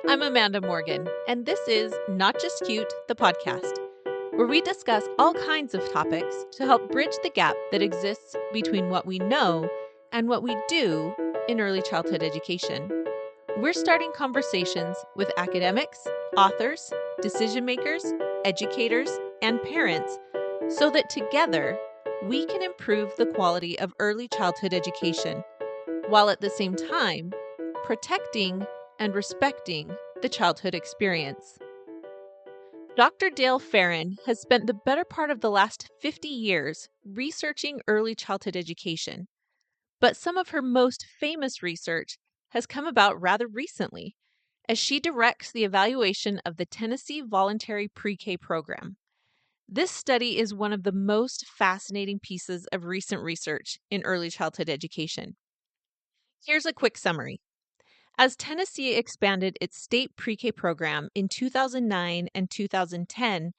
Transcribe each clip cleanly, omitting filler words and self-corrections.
I'm Amanda Morgan, and this is Not Just Cute, the podcast, where we discuss all kinds of topics to help bridge the gap that exists between what we know and what we do in early childhood education. We're starting conversations with academics, authors, decision makers, educators, and parents so that together we can improve the quality of early childhood education, while at the same time protecting and respecting the childhood experience. Dr. Dale Farran has spent the better part of the last 50 years researching early childhood education, but some of her most famous research has come about rather recently as she directs the evaluation of the Tennessee Voluntary Pre-K program. This study is one of the most fascinating pieces of recent research in early childhood education. Here's a quick summary. As Tennessee expanded its state pre-K program in 2009 and 2010,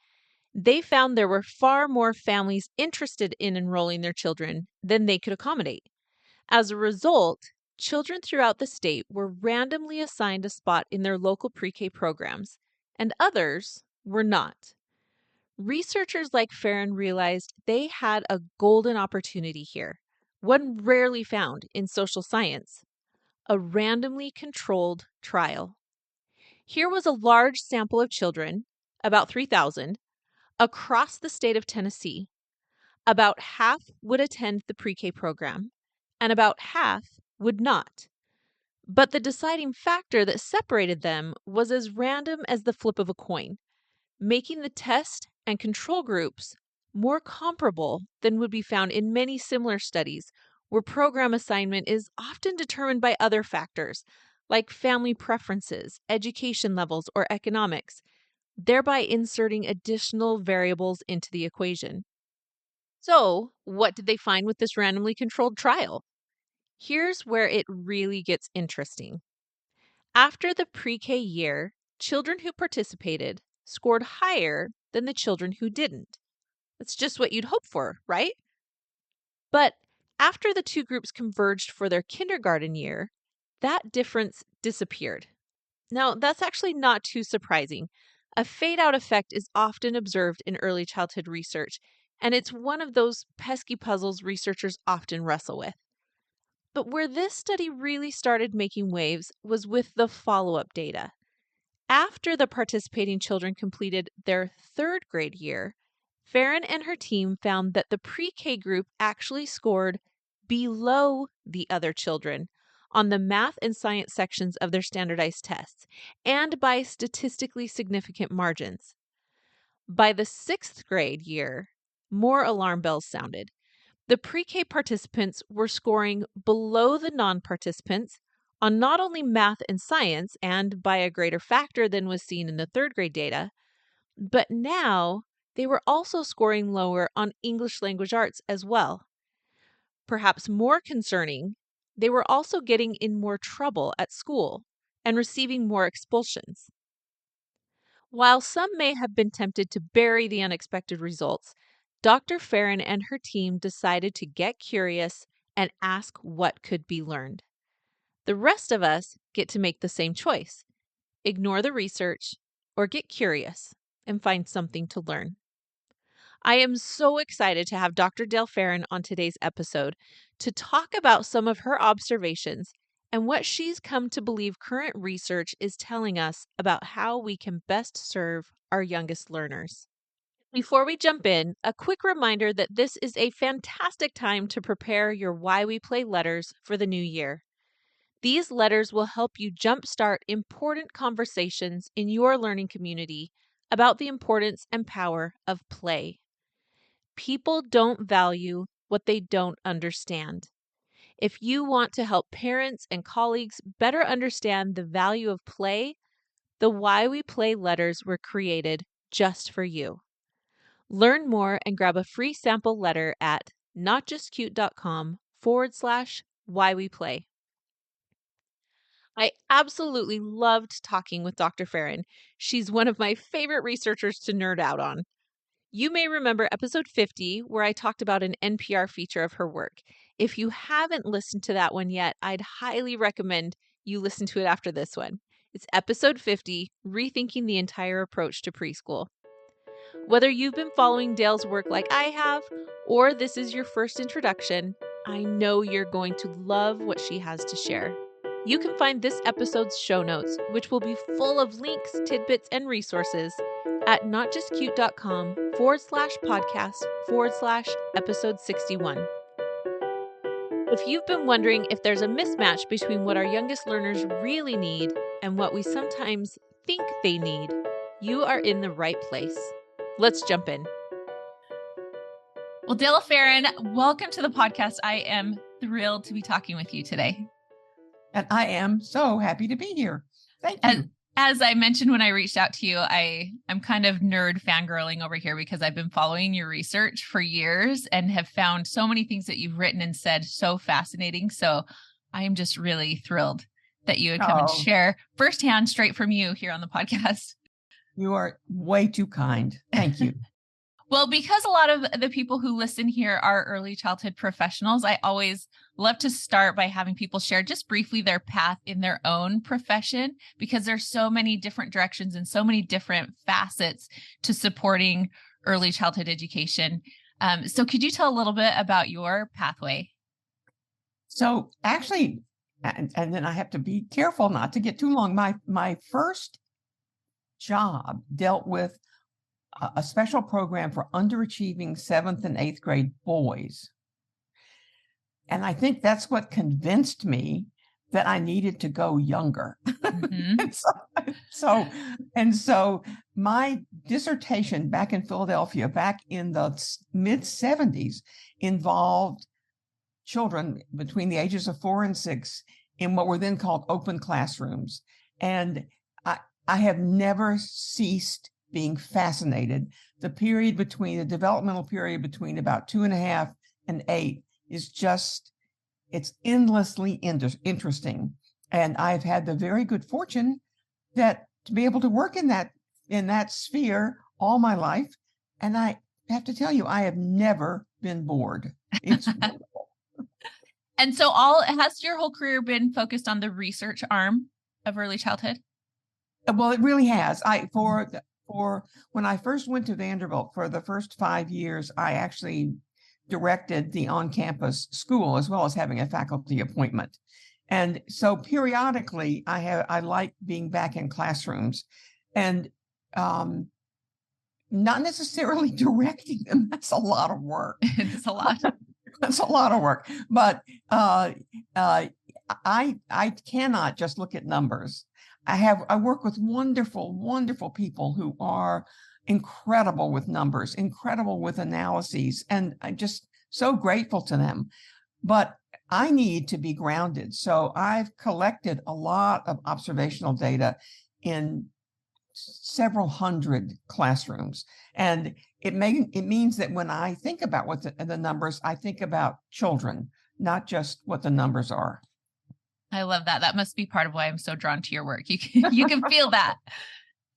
they found there were far more families interested in enrolling their children than they could accommodate. As a result, children throughout the state were randomly assigned a spot in their local pre-K programs, and others were not. Researchers like Farran realized they had a golden opportunity here, one rarely found in social science: a randomly controlled trial. Here was a large sample of children, about 3,000, across the state of Tennessee. About half would attend the pre-K program, and about half would not. But the deciding factor that separated them was as random as the flip of a coin, making the test and control groups more comparable than would be found in many similar studies where program assignment is often determined by other factors like family preferences, education levels, or economics, thereby inserting additional variables into the equation. So, what did they find with this randomly controlled trial? Here's where it really gets interesting. After the pre-K year, children who participated scored higher than the children who didn't. That's just what you'd hope for, right? But after the two groups converged for their kindergarten year, that difference disappeared. Now, that's actually not too surprising. A fade-out effect is often observed in early childhood research, and it's one of those pesky puzzles researchers often wrestle with. But where this study really started making waves was with the follow-up data. After the participating children completed their third grade year, Farran and her team found that the pre-K group actually scored below the other children on the math and science sections of their standardized tests, and by statistically significant margins. By the sixth grade year, more alarm bells sounded. The pre-K participants were scoring below the non-participants on not only math and science, and by a greater factor than was seen in the third grade data, but now they were also scoring lower on English language arts as well. Perhaps more concerning, they were also getting in more trouble at school and receiving more expulsions. While some may have been tempted to bury the unexpected results, Dr. Farran and her team decided to get curious and ask what could be learned. The rest of us get to make the same choice: ignore the research or get curious and find something to learn. I am so excited to have Dr. Dale Farran on today's episode to talk about some of her observations and what she's come to believe current research is telling us about how we can best serve our youngest learners. Before we jump in, a quick reminder that this is a fantastic time to prepare your Why We Play letters for the new year. These letters will help you jumpstart important conversations in your learning community about the importance and power of play. People don't value what they don't understand. If you want to help parents and colleagues better understand the value of play, the Why We Play letters were created just for you. Learn more and grab a free sample letter at notjustcute.com/whyweplay. I absolutely loved talking with Dr. Farran. She's one of my favorite researchers to nerd out on. You may remember episode 50, where I talked about an NPR feature of her work. If you haven't listened to that one yet, I'd highly recommend you listen to it after this one. It's episode 50, Rethinking the Entire Approach to Preschool. Whether you've been following Dale's work like I have, or this is your first introduction, I know you're going to love what she has to share. You can find this episode's show notes, which will be full of links, tidbits, and resources at notjustcute.com/podcast/episode 61. If you've been wondering if there's a mismatch between what our youngest learners really need and what we sometimes think they need, you are in the right place. Let's jump in. Well, Dale Farran, welcome to the podcast. I am thrilled to be talking with you today. And I am so happy to be here. Thank you. As I mentioned when I reached out to you, I'm kind of nerd fangirling over here because I've been following your research for years and have found so many things that you've written and said so fascinating. So I am just really thrilled that you would come and share firsthand, straight from you here on the podcast. You are way too kind. Thank you. Well, because a lot of the people who listen here are early childhood professionals, I always love to start by having people share just briefly their path in their own profession, because there's so many different directions and so many different facets to supporting early childhood education. So could you tell a little bit about your pathway? So actually, and then I have to be careful not to get too long. My first job dealt with a special program for underachieving 7th and 8th grade boys. And I think that's what convinced me that I needed to go younger. Mm-hmm. so my dissertation back in Philadelphia, back in the mid 70s, involved children between the ages of 4 and 6 in what were then called open classrooms. And I have never ceased being fascinated. The developmental period between about 2.5 and 8 is it's endlessly interesting. And I've had the very good fortune to be able to work in that sphere all my life. And I have to tell you, I have never been bored. It's wonderful. And so has your whole career been focused on the research arm of early childhood? Well, it really has. For when I first went to Vanderbilt for the first 5 years, I actually directed the on-campus school as well as having a faculty appointment. And so periodically I like being back in classrooms and not necessarily directing them. That's a lot of work. It's a lot. That's a lot of work. But I cannot just look at numbers. I work with wonderful, wonderful people who are incredible with numbers, incredible with analyses, and I'm just so grateful to them. But I need to be grounded. So I've collected a lot of observational data in several hundred classrooms. And it means that when I think about what the numbers, I think about children, not just what the numbers are. I love that. That must be part of why I'm so drawn to your work. You can feel that.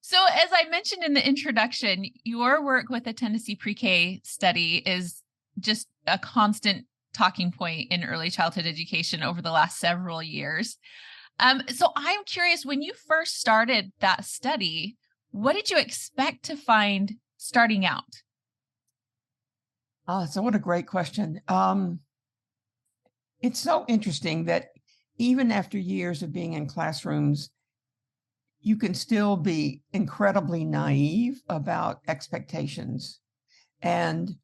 So as I mentioned in the introduction, your work with the Tennessee PreK study is just a constant talking point in early childhood education over the last several years. So I'm curious, when you first started that study, what did you expect to find starting out? So what a great question. It's so interesting that even after years of being in classrooms, you can still be incredibly naive about expectations and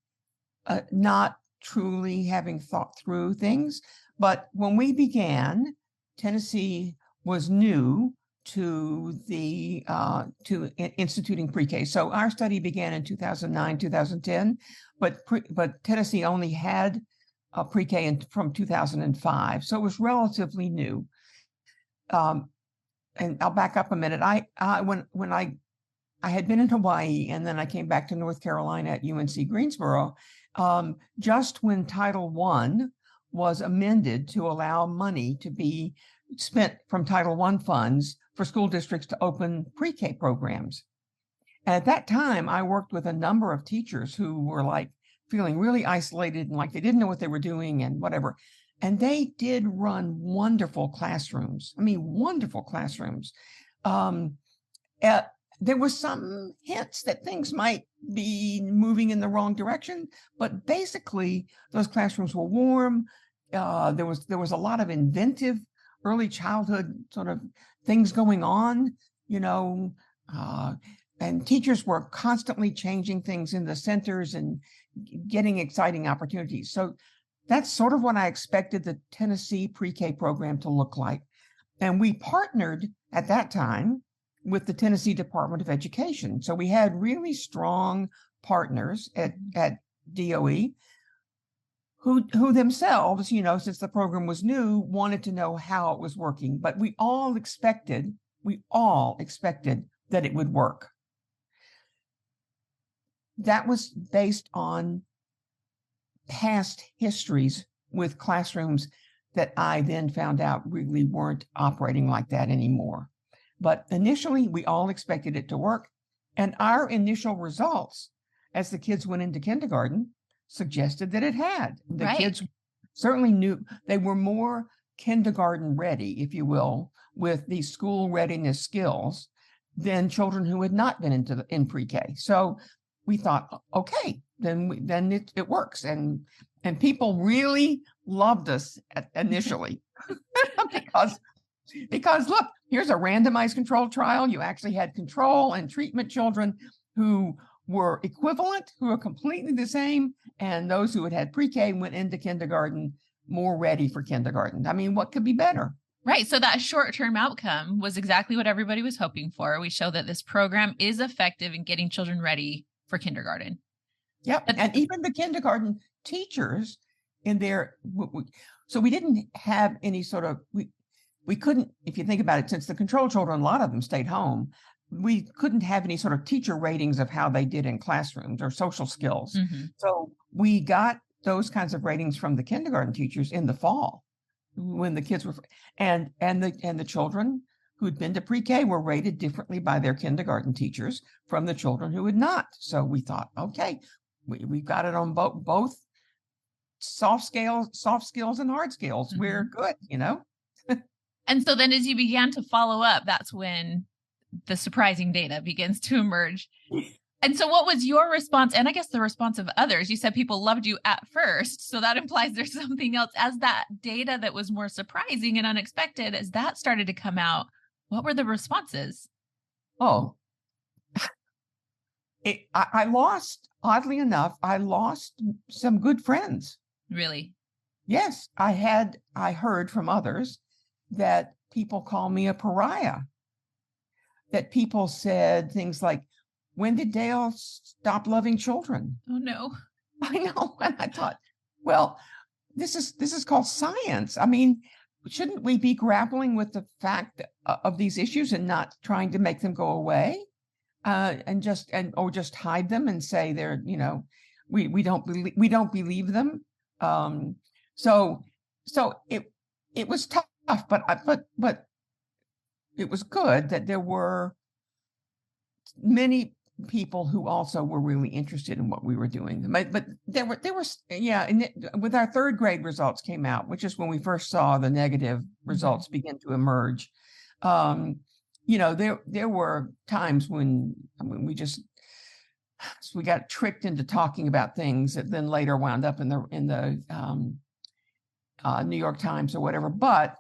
not truly having thought through things. But when we began, Tennessee was new to instituting PreK. So our study began in 2009, 2010, but Tennessee only had PreK from 2005. So it was relatively new. And I'll back up a minute. When I had been in Hawaii and then I came back to North Carolina at UNC Greensboro, just when Title I was amended to allow money to be spent from Title I funds for school districts to open PreK programs. And at that time, I worked with a number of teachers who were like feeling really isolated and like they didn't know what they were doing and whatever. And they did run wonderful classrooms. I mean, wonderful classrooms. Uh, there were some hints that things might be moving in the wrong direction, but basically those classrooms were warm. There was a lot of inventive early childhood sort of things going on, and teachers were constantly changing things in the centers and getting exciting opportunities. So that's sort of what I expected the Tennessee pre-K program to look like. And we partnered at that time with the Tennessee Department of Education. So we had really strong partners at DOE who themselves, since the program was new, wanted to know how it was working. But we all expected that it would work. That was based on past histories with classrooms that I then found out really weren't operating like that anymore. But initially, we all expected it to work. And our initial results, as the kids went into kindergarten, suggested that it had. The kids certainly knew they were more kindergarten ready, if you will, with these school readiness skills than children who had not been in pre-K. So we thought, okay, then it works. And people really loved us initially because look, here's a randomized controlled trial. You actually had control and treatment children who were equivalent, who were completely the same, and those who had pre-K went into kindergarten more ready for kindergarten. I mean, what could be better? Right. So that short-term outcome was exactly what everybody was hoping for. We show that this program is effective in getting children ready for kindergarten. Yep. And even the kindergarten teachers in there. So we didn't have any sort of, we couldn't, if you think about it, since the control children, a lot of them stayed home, we couldn't have any sort of teacher ratings of how they did in classrooms or social skills. Mm-hmm. So we got those kinds of ratings from the kindergarten teachers in the fall when the kids were, and the children who'd been to pre-K were rated differently by their kindergarten teachers from the children who had not. So we thought, okay, we've got it on both soft skills and hard skills. Mm-hmm. We're good, And so then as you began to follow up, that's when the surprising data begins to emerge. And so what was your response? And I guess the response of others, you said people loved you at first. So that implies there's something else. As that data that was more surprising and unexpected, as that started to come out, what were the responses? Oh, oddly enough, I lost some good friends. Really? Yes. I heard from others that people call me a pariah, that people said things like, when did Dale stop loving children? Oh, no. I know. And I thought, well, this is called science. I mean, shouldn't we be grappling with the fact of these issues and not trying to make them go away, or just hide them and say they're, we don't believe them. So it was tough, but it was good that there were many people who also were really interested in what we were doing. But there were and with our third grade results came out, which is when we first saw the negative results begin to emerge. There were times when we got tricked into talking about things that then later wound up in the New York Times or whatever. But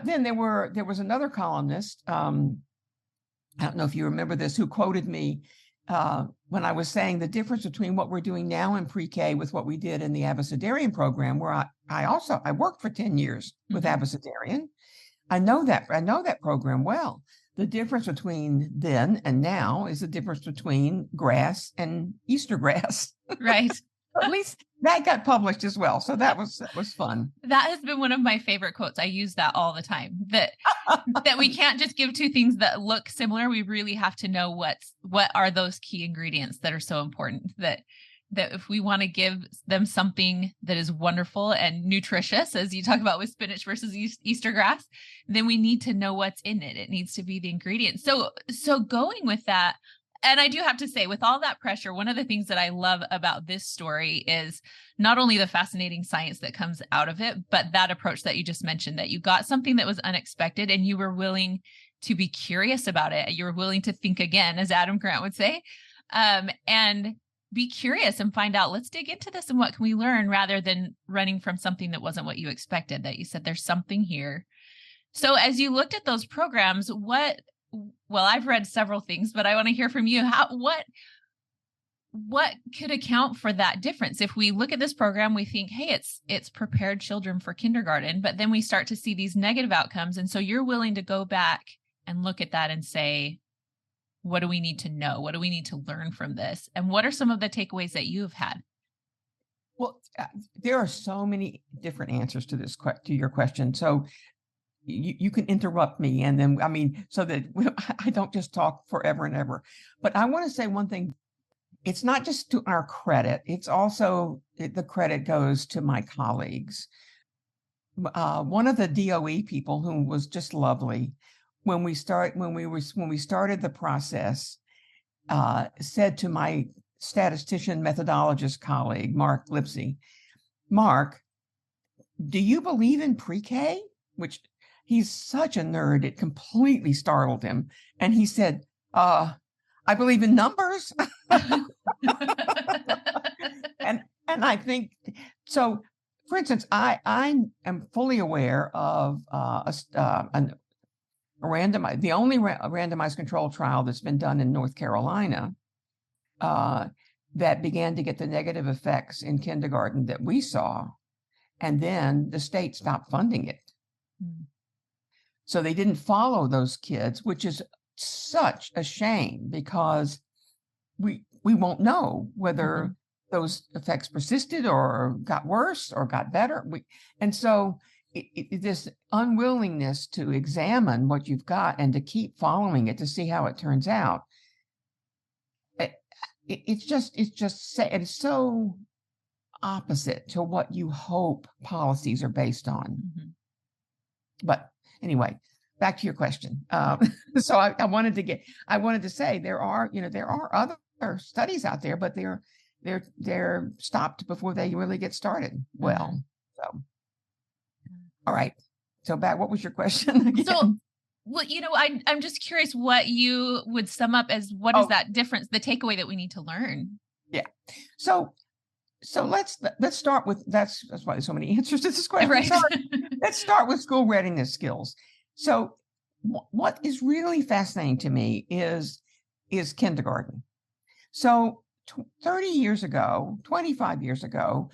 then there was another columnist. I don't know if you remember this, who quoted me when I was saying the difference between what we're doing now in pre-K with what we did in the Abecedarian program, where I worked for 10 years with Abecedarian. I know that program well. The difference between then and now is the difference between grass and Easter grass. Right. At least that got published as well. So that was fun. That has been one of my favorite quotes. I use that all the time, that we can't just give two things that look similar. We really have to know what are those key ingredients that are so important, that if we want to give them something that is wonderful and nutritious, as you talk about with spinach versus Easter grass, then we need to know what's in it. It needs to be the ingredients. So going with that, and I do have to say, with all that pressure, one of the things that I love about this story is not only the fascinating science that comes out of it, but that approach that you just mentioned, that you got something that was unexpected and you were willing to be curious about it. You're willing to think again, as Adam Grant would say, and be curious and find out, let's dig into this and what can we learn, rather than running from something that wasn't what you expected, that you said there's something here. So as you looked at those programs, well, I've read several things, but I want to hear from you. What could account for that difference? If we look at this program, we think, hey, it's prepared children for kindergarten, but then we start to see these negative outcomes. And so you're willing to go back and look at that and say, what do we need to know? What do we need to learn from this? And what are some of the takeaways that you have had? Well, there are so many different answers to to your question. So you can interrupt me, and then, so that I don't just talk forever and ever. But I want to say one thing. It's not just to our credit. It's also, the credit goes to my colleagues. One of the DOE people, who was just lovely, when we started the process, said to my statistician methodologist colleague, Mark Lipsey, Mark, do you believe in PreK? Which, he's such a nerd, it completely startled him. And he said, I believe in numbers. and I think so. For instance, I am fully aware of the only randomized control trial that's been done in North Carolina that began to get the negative effects in kindergarten that we saw, and then the state stopped funding it. So they didn't follow those kids, which is such a shame, because we won't know whether those effects persisted or got worse or got better. And so this unwillingness to examine what you've got and to keep following it to see how it turns out, it's so opposite to what you hope policies are based on. But anyway, back to your question. So I wanted to say there are other studies out there, but they're stopped before they really get started. Well, so all right. So what was your question again? So, well, I'm just curious what you would sum up as what is that difference, the takeaway that we need to learn? Yeah. So let's start with that's why there's so many answers to this question. Right. Let's start with school readiness skills. So what is really fascinating to me is kindergarten. So 30 years ago, 25 years ago,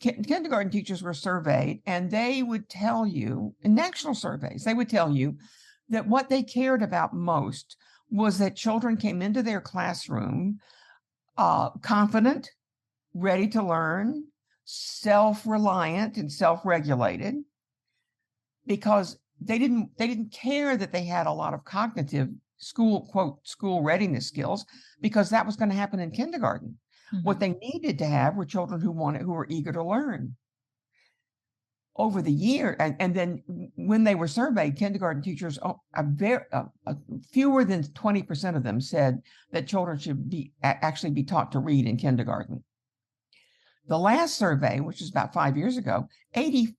kindergarten teachers were surveyed, and they would tell you, in national surveys, they would tell you that what they cared about most was that children came into their classroom confident, ready to learn, self-reliant and self-regulated, because they didn't care that they had a lot of cognitive school readiness skills, because that was going to happen in kindergarten. What they needed to have were children who were eager to learn. Over the year, and then when they were surveyed, kindergarten teachers, fewer than 20% of them said that children should actually be taught to read in kindergarten. The last survey, which was about 5 years ago, 86%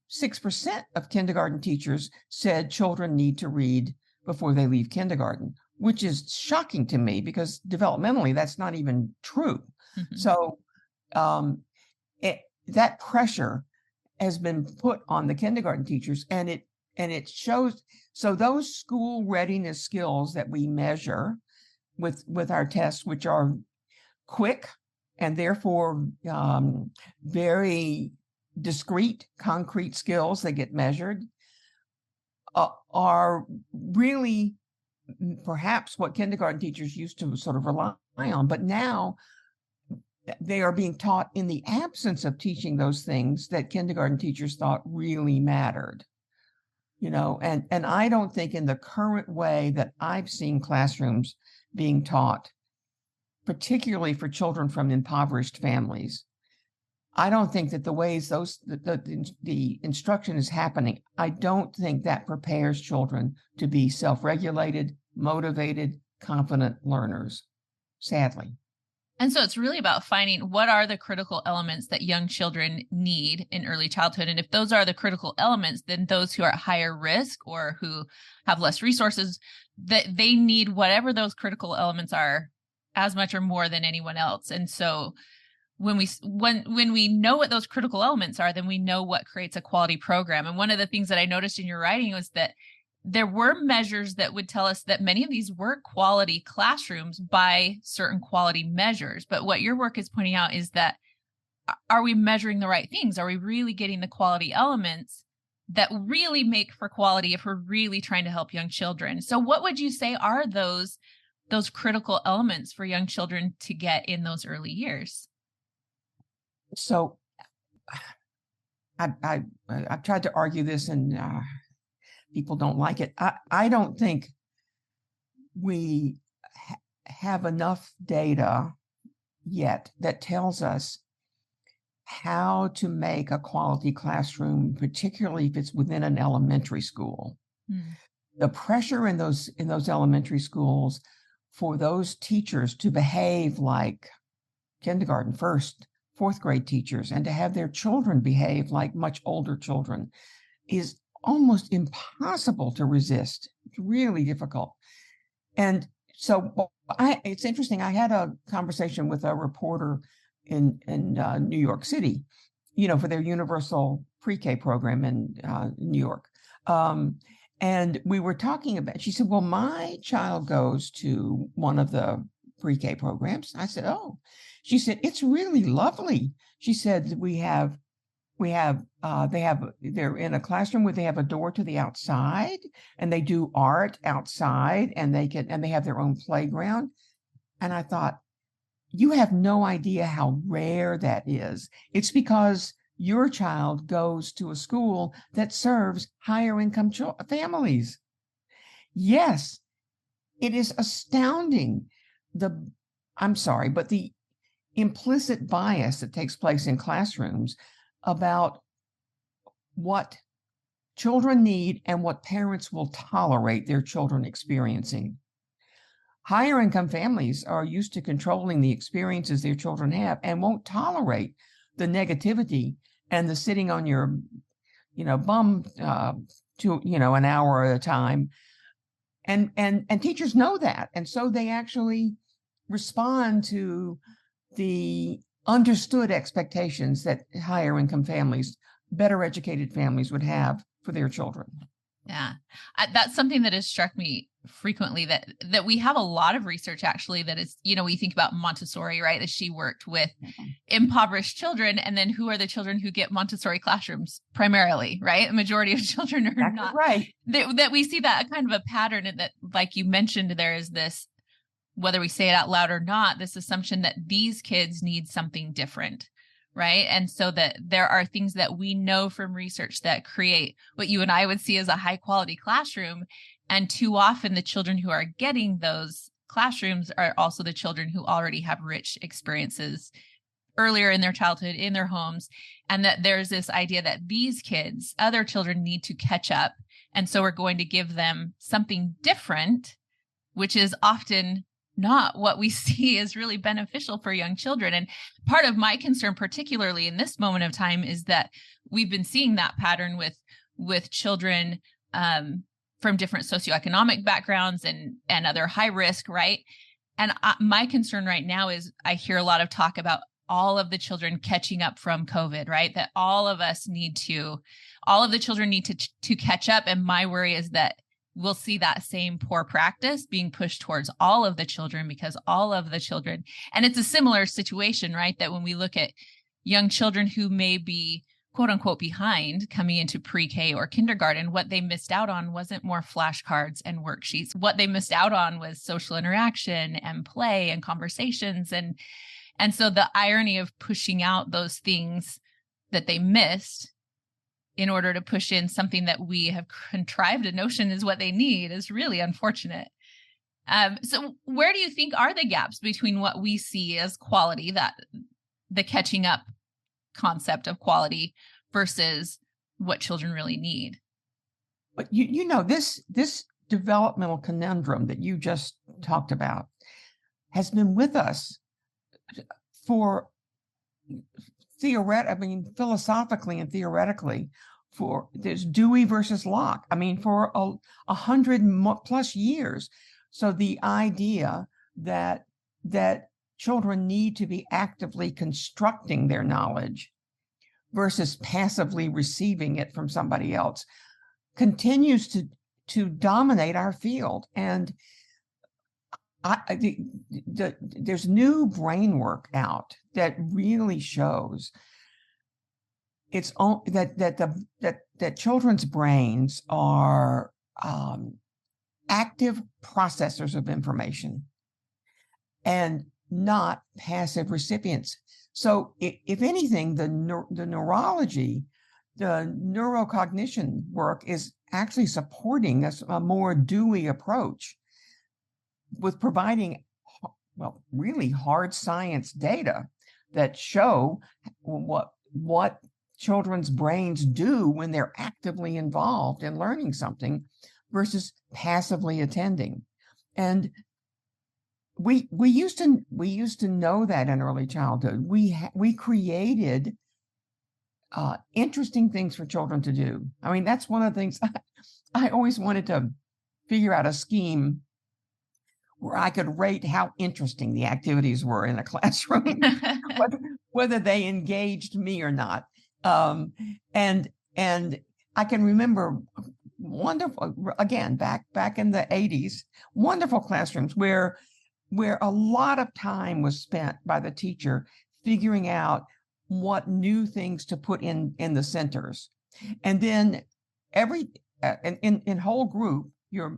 of kindergarten teachers said children need to read before they leave kindergarten, which is shocking to me, because developmentally that's not even true. So that pressure has been put on the kindergarten teachers, and it shows. So those school readiness skills that we measure with our tests, which are quick and therefore very discrete, concrete skills that get measured, are really perhaps what kindergarten teachers used to sort of rely on. But now they are being taught in the absence of teaching those things that kindergarten teachers thought really mattered. And I don't think in the current way that I've seen classrooms being taught, particularly for children from impoverished families, I don't think that the ways the instruction is happening, I don't think that prepares children to be self-regulated, motivated, confident learners, sadly. And so it's really about finding what are the critical elements that young children need in early childhood. And if those are the critical elements, then those who are at higher risk or who have less resources, that they need whatever those critical elements are as much or more than anyone else. And so when we know what those critical elements are, then we know what creates a quality program. And one of the things that I noticed in your writing was that there were measures that would tell us that many of these were quality classrooms by certain quality measures. But what your work is pointing out is that, are we measuring the right things? Are we really getting the quality elements that really make for quality if we're really trying to help young children? So what would you say are those critical elements for young children to get in those early years? So I've tried to argue this, and people don't like it. I don't think we have enough data yet that tells us how to make a quality classroom, particularly if it's within an elementary school. The pressure in those elementary schools for those teachers to behave like kindergarten, first, fourth grade teachers, and to have their children behave like much older children is almost impossible to resist. It's really difficult. And so it's interesting. I had a conversation with a reporter in New York City, for their universal PreK program in New York. And we were talking about, she said, well, my child goes to one of the PreK programs. I said, oh. She said, it's really lovely. She said, they're in a classroom where they have a door to the outside, and they do art outside, and they have their own playground. And I thought, you have no idea how rare that is. It's because your child goes to a school that serves higher income families. Yes, it is astounding. I'm sorry, but the implicit bias that takes place in classrooms about what children need and what parents will tolerate their children experiencing. Higher income families are used to controlling the experiences their children have and won't tolerate the negativity and the sitting on your, bum to, an hour at a time. And teachers know that. And so they actually respond to the understood expectations that higher income families, better educated families would have for their children. Yeah, that's something that has struck me frequently, that we have a lot of research actually that is, we think about Montessori, right? That she worked with impoverished children, and then who are the children who get Montessori classrooms primarily, right? A majority of children are That's not. Right. That we see that kind of a pattern, and that, like you mentioned, there is this, whether we say it out loud or not, this assumption that these kids need something different, right? And so that there are things that we know from research that create what you and I would see as a high quality classroom. And too often the children who are getting those classrooms are also the children who already have rich experiences earlier in their childhood, in their homes. And that there's this idea that these kids, other children, need to catch up. And so we're going to give them something different, which is often not what we see is really beneficial for young children. And part of my concern, particularly in this moment of time, is that we've been seeing that pattern with children from different socioeconomic backgrounds and other high risk, right? And my concern right now is I hear a lot of talk about all of the children catching up from COVID, right? That all of the children need to catch up. And my worry is that we'll see that same poor practice being pushed towards all of the children, because all of the children, and it's a similar situation, right? That when we look at young children who may be quote unquote behind coming into pre-K or kindergarten, what they missed out on wasn't more flashcards and worksheets. What they missed out on was social interaction and play and conversations. And so the irony of pushing out those things that they missed in order to push in something that we have contrived a notion is what they need is really unfortunate. So where do you think are the gaps between what we see as quality, that the catching up concept of quality, versus what children really need? But this developmental conundrum that you just talked about has been with us for philosophically and theoretically, there's Dewey versus Locke. I mean, for 100+ years. So the idea that children need to be actively constructing their knowledge versus passively receiving it from somebody else continues to dominate our field. And there's new brain work out that really shows that children's brains are active processors of information and not passive recipients. So if anything, the neurology, the neurocognition work is actually supporting a more Dewey approach with providing, well, really hard science data that show what children's brains do when they're actively involved in learning something versus passively attending. And we used to know that in early childhood. We created interesting things for children to do. I mean, that's one of the things I always wanted to figure out a scheme where I could rate how interesting the activities were in a classroom, whether they engaged me or not. And I can remember wonderful, again, back in the 80s, wonderful classrooms where a lot of time was spent by the teacher figuring out what new things to put in the centers. And then in whole group, your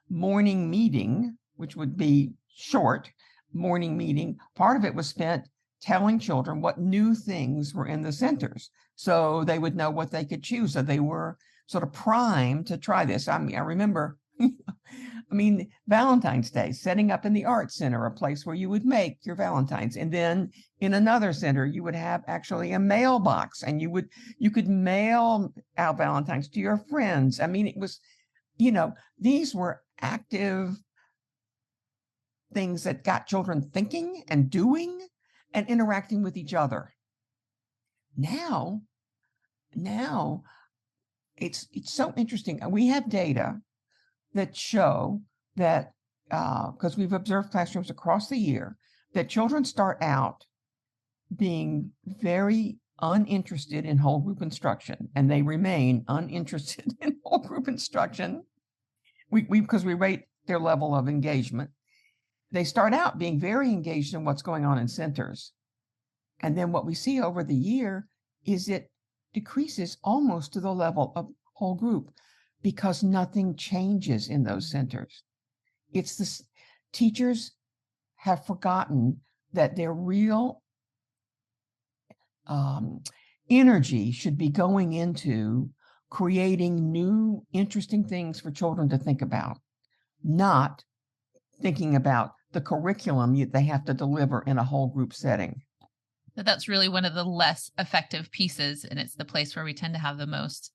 morning meeting, which would be short morning meeting, part of it was spent telling children what new things were in the centers so they would know what they could choose. So they were sort of primed to try this. I mean, I remember, Valentine's Day, setting up in the Arts Center, a place where you would make your Valentines. And then in another center, you would have actually a mailbox and you could mail out Valentines to your friends. I mean, it was, these were active things that got children thinking and doing and interacting with each other. Now it's so interesting. We have data that show that, because we've observed classrooms across the year, that children start out being very uninterested in whole group instruction, and they remain uninterested in whole group instruction. Because we rate their level of engagement. They start out being very engaged in what's going on in centers. And then what we see over the year is it decreases almost to the level of whole group because nothing changes in those centers. It's this, teachers have forgotten that their real energy should be going into creating new, interesting things for children to think about, not thinking about the curriculum they have to deliver in a whole group setting. That's really one of the less effective pieces, and it's the place where we tend to have the most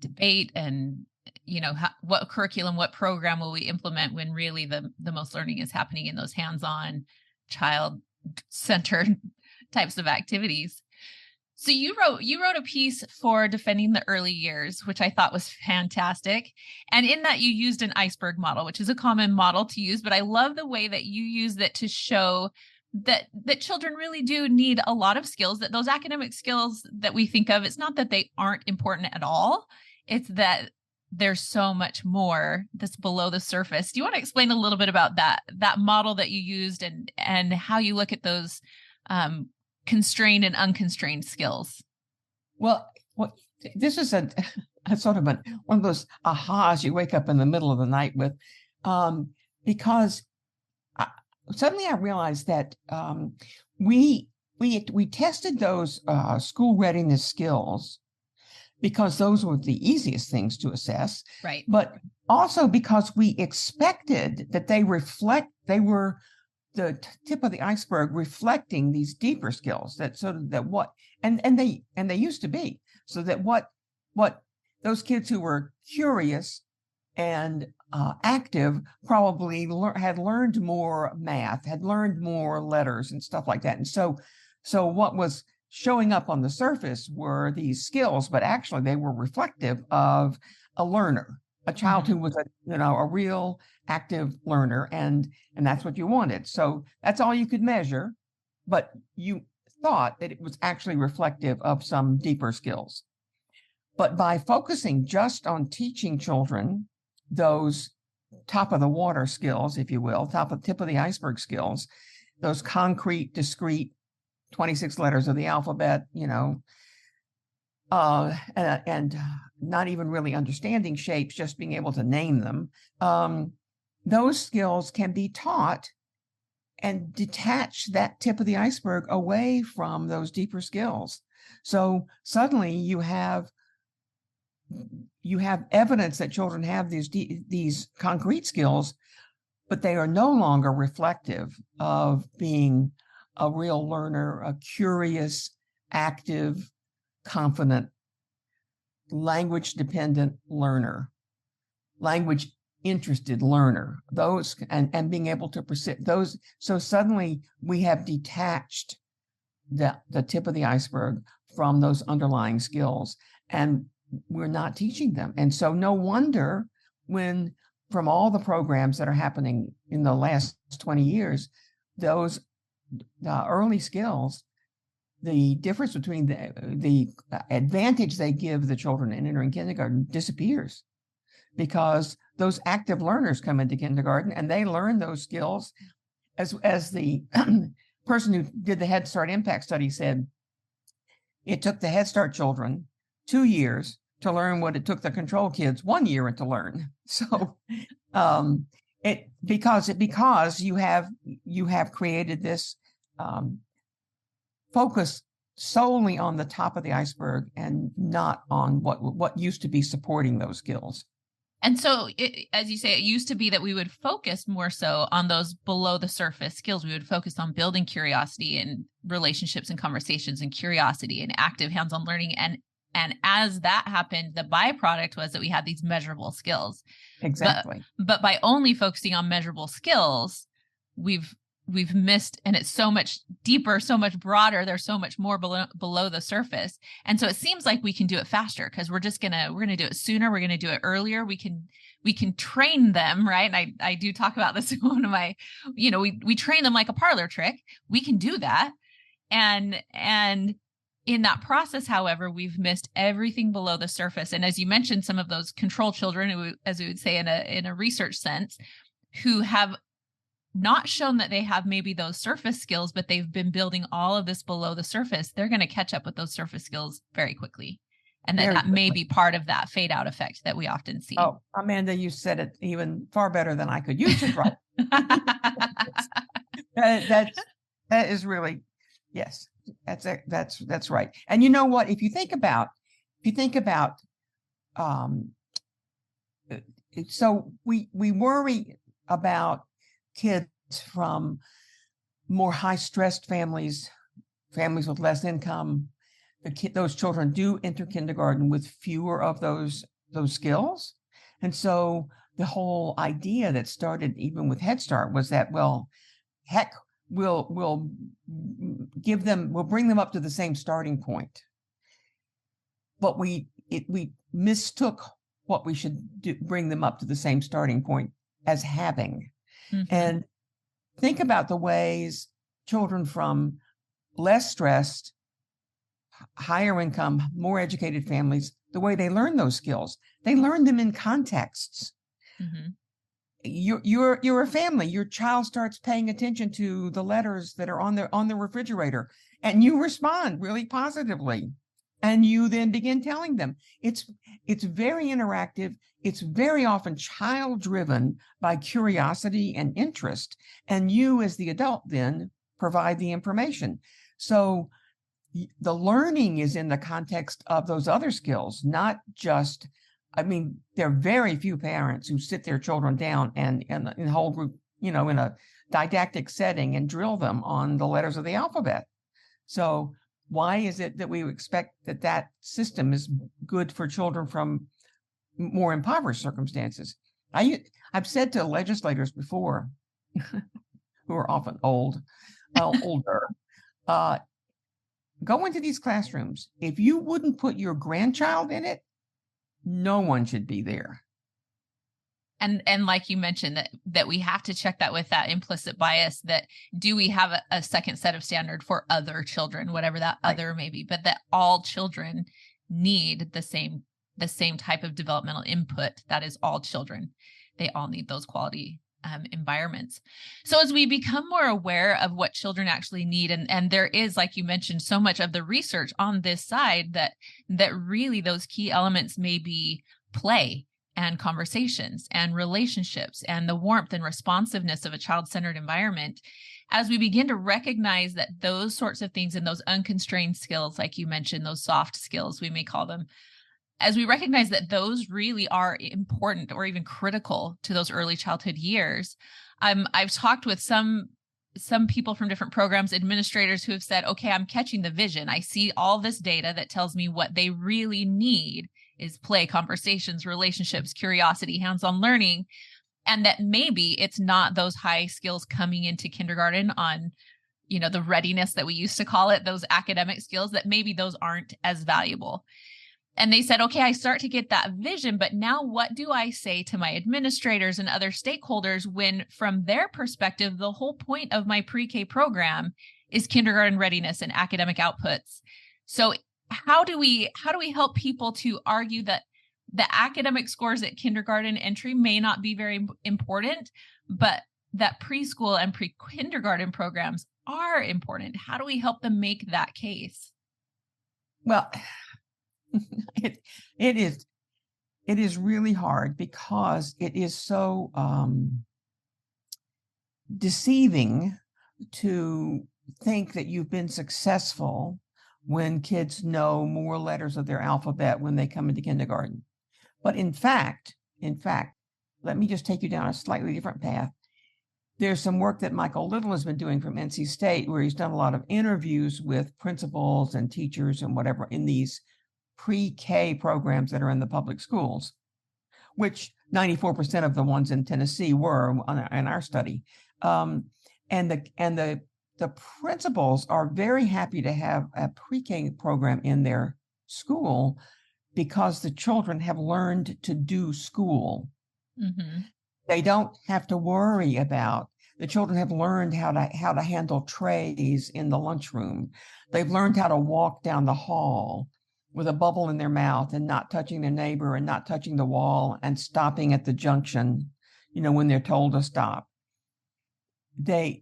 debate and, what curriculum, what program will we implement, when really the most learning is happening in those hands-on, child-centered types of activities. So you wrote a piece for Defending the Early Years, which I thought was fantastic. And in that you used an iceberg model, which is a common model to use, but I love the way that you use it to show that children really do need a lot of skills, that those academic skills that we think of, it's not that they aren't important at all. It's that there's so much more that's below the surface. Do you want to explain a little bit about that model that you used and how you look at those constrained and unconstrained skills? Well, this is a sort of one of those ahas you wake up in the middle of the night with, because suddenly I realized that we tested those school readiness skills because those were the easiest things to assess, right? But also because we expected that they were the tip of the iceberg, reflecting these deeper skills and they used to be, so that what those kids who were curious and active probably had learned more math, had learned more letters and stuff like that. And so what was showing up on the surface were these skills, but actually they were reflective of a learner, a child who was a real active learner, and that's what you wanted. So that's all you could measure, but you thought that it was actually reflective of some deeper skills. But by focusing just on teaching children those top of the water skills, if you will, tip of the iceberg skills, those concrete, discrete 26 letters of the alphabet, and not even really understanding shapes, just being able to name them. Those skills can be taught and detach that tip of the iceberg away from those deeper skills. So suddenly you have evidence that children have these concrete skills, but they are no longer reflective of being a real learner, a curious, active, confident, language-dependent learner, language-interested learner. Those and being able to perceive those. So suddenly we have detached the tip of the iceberg from those underlying skills, and we're not teaching them. And so no wonder when, from all the programs that are happening in the last 20 years, those early skills, the difference between the advantage they give the children in entering kindergarten disappears, because those active learners come into kindergarten and they learn those skills. As the person who did the Head Start Impact Study said, it took the Head Start children 2 years to learn what it took the control kids 1 year to learn. So because you have created this focus solely on the top of the iceberg and not on what used to be supporting those skills. And so, as you say, it used to be that we would focus more so on those below the surface skills. We would focus on building curiosity and relationships and conversations and curiosity and active hands-on learning. And as that happened, the byproduct was that we had these measurable skills. Exactly. But by only focusing on measurable skills, we've missed, and it's so much deeper, so much broader. There's so much more below the surface. And so it seems like we can do it faster because we're going to do it sooner. We're going to do it earlier. We can train them, right? And I do talk about this in one of my, we train them like a parlor trick. We can do that. And in that process, however, we've missed everything below the surface. And as you mentioned, some of those control children, as we would say in a research sense, who have not shown that they have maybe those surface skills, but they've been building all of this below the surface, they're going to catch up with those surface skills very quickly. And that may be part of that fade out effect that we often see. Oh, Amanda, you said it even far better than I could. You should write. that is really, yes, that's right. And you know what? If you think about, so we worry about kids from more high-stressed families with less income. Those children do enter kindergarten with fewer of those skills. And so the whole idea that started even with Head Start was that, well, heck, we'll bring them up to the same starting point. But we mistook what we should do, bring them up to the same starting point as having. Mm-hmm. And think about the ways children from less stressed, higher income, more educated families, the way they learn those skills. They learn them in contexts. Mm-hmm. You're a family. Your child starts paying attention to the letters that are on the refrigerator, and you respond really positively. And you then begin telling them. It's very interactive. It's very often child-driven by curiosity and interest. And you, as the adult, then provide the information. So the learning is in the context of those other skills, not just, there are very few parents who sit their children down and in a whole group, in a didactic setting and drill them on the letters of the alphabet. So why is it that we expect that system is good for children from more impoverished circumstances. I've said to legislators before, who are often older, go into these classrooms. If you wouldn't put your grandchild in it, no one should be there. And like you mentioned, that we have to check that with that implicit bias, that do we have a second set of standard for other children, whatever that other may be, but that all children need the same type of developmental input. That is, all children. They all need those quality environments. So as we become more aware of what children actually need, and there is, like you mentioned, so much of the research on this side that really those key elements may be play and conversations and relationships and the warmth and responsiveness of a child-centered environment. As we begin to recognize that those sorts of things and those unconstrained skills, like you mentioned, those soft skills, we may call them, as we recognize that those really are important or even critical to those early childhood years, I've talked with some people from different programs, administrators, who have said, okay, I'm catching the vision. I see all this data that tells me what they really need is play, conversations, relationships, curiosity, hands-on learning, and that maybe it's not those high skills coming into kindergarten on, the readiness that we used to call it, those academic skills, that maybe those aren't as valuable. And they said, okay, I start to get that vision, but now what do I say to my administrators and other stakeholders when, from their perspective, the whole point of my pre-K program is kindergarten readiness and academic outputs? So how do we help people to argue that the academic scores at kindergarten entry may not be very important, but that preschool and pre-kindergarten programs are important? How do we help them make that case? Well, it is really hard, because it is so deceiving to think that you've been successful when kids know more letters of their alphabet when they come into kindergarten. But in fact, let me just take you down a slightly different path. There's some work that Michael Little has been doing from NC State, where he's done a lot of interviews with principals and teachers and whatever in these pre-K programs that are in the public schools, which 94% of the ones in Tennessee were in our study. And the principals are very happy to have a pre-K program in their school, because the children have learned to do school. Mm-hmm. They don't have to worry about, the children have learned how to handle trays in the lunchroom. They've learned how to walk down the hall with a bubble in their mouth and not touching their neighbor and not touching the wall and stopping at the junction, when they're told to stop. They're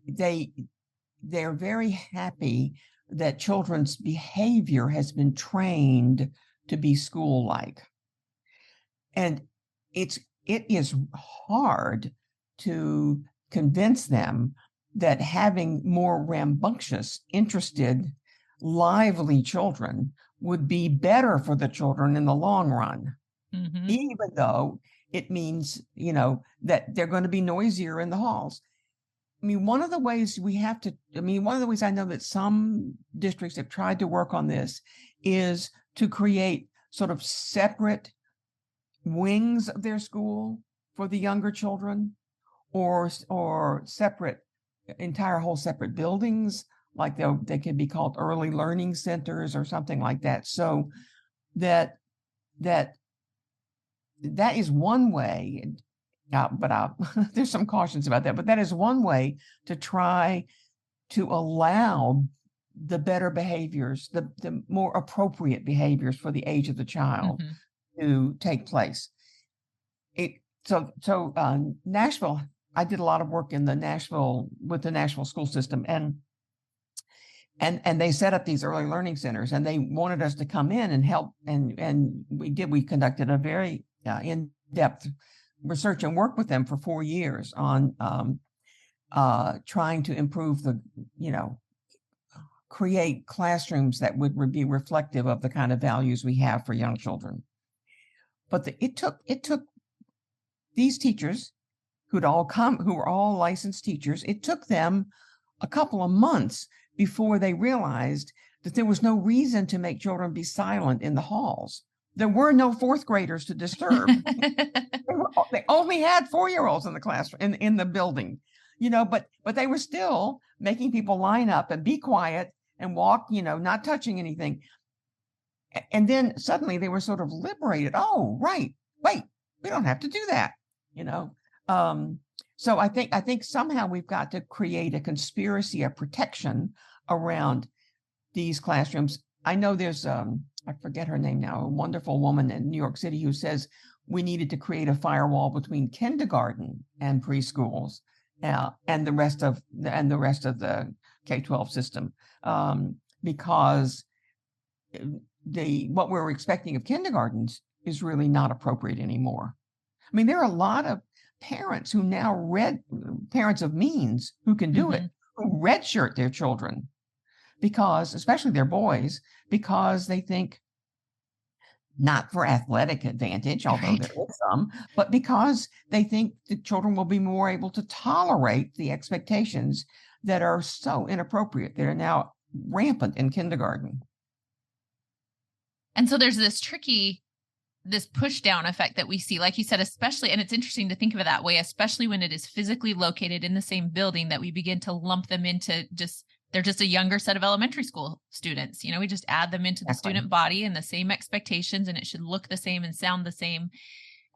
very happy that children's behavior has been trained to be school-like. And it is hard to convince them that having more rambunctious, interested, lively children would be better for the children in the long run, mm-hmm. even though it means, that they're going to be noisier in the halls. One of the ways I know that some districts have tried to work on this is to create sort of separate wings of their school for the younger children, or separate, whole separate buildings, like they could be called early learning centers or something like that. So that is one way. But there's some cautions about that. But that is one way to try to allow the better behaviors, the more appropriate behaviors for the age of the child mm-hmm. to take place. Nashville, I did a lot of work with the Nashville school system, and they set up these early learning centers, and they wanted us to come in and help, and we did. We conducted a very in-depth research and work with them for 4 years on trying to improve create classrooms that would be reflective of the kind of values we have for young children. But it took these teachers who were all licensed teachers, it took them a couple of months before they realized that there was no reason to make children be silent in the halls. there were no fourth graders to disturb. They only had 4-year-olds in the classroom, in the building, but they were still making people line up and be quiet and walk, not touching anything. And then suddenly they were sort of liberated. Oh, right. Wait, we don't have to do that, So I think somehow we've got to create a conspiracy of protection around these classrooms. I know there's I forget her name now, a wonderful woman in New York City who says we needed to create a firewall between kindergarten and preschools and the rest of the K-12 system, because what we're expecting of kindergartens is really not appropriate anymore. I mean, there are a lot of parents who now parents of means who can do it, who redshirt their children because, especially their boys, because they think, not for athletic advantage, although there is some, but because they think the children will be more able to tolerate the expectations that are so inappropriate, that are now rampant in kindergarten. And so there's this push down effect that we see, like you said, especially, and it's interesting to think of it that way, especially when it is physically located in the same building, that we begin to lump them into they're just a younger set of elementary school students. We just add them into the student body and the same expectations, and it should look the same and sound the same.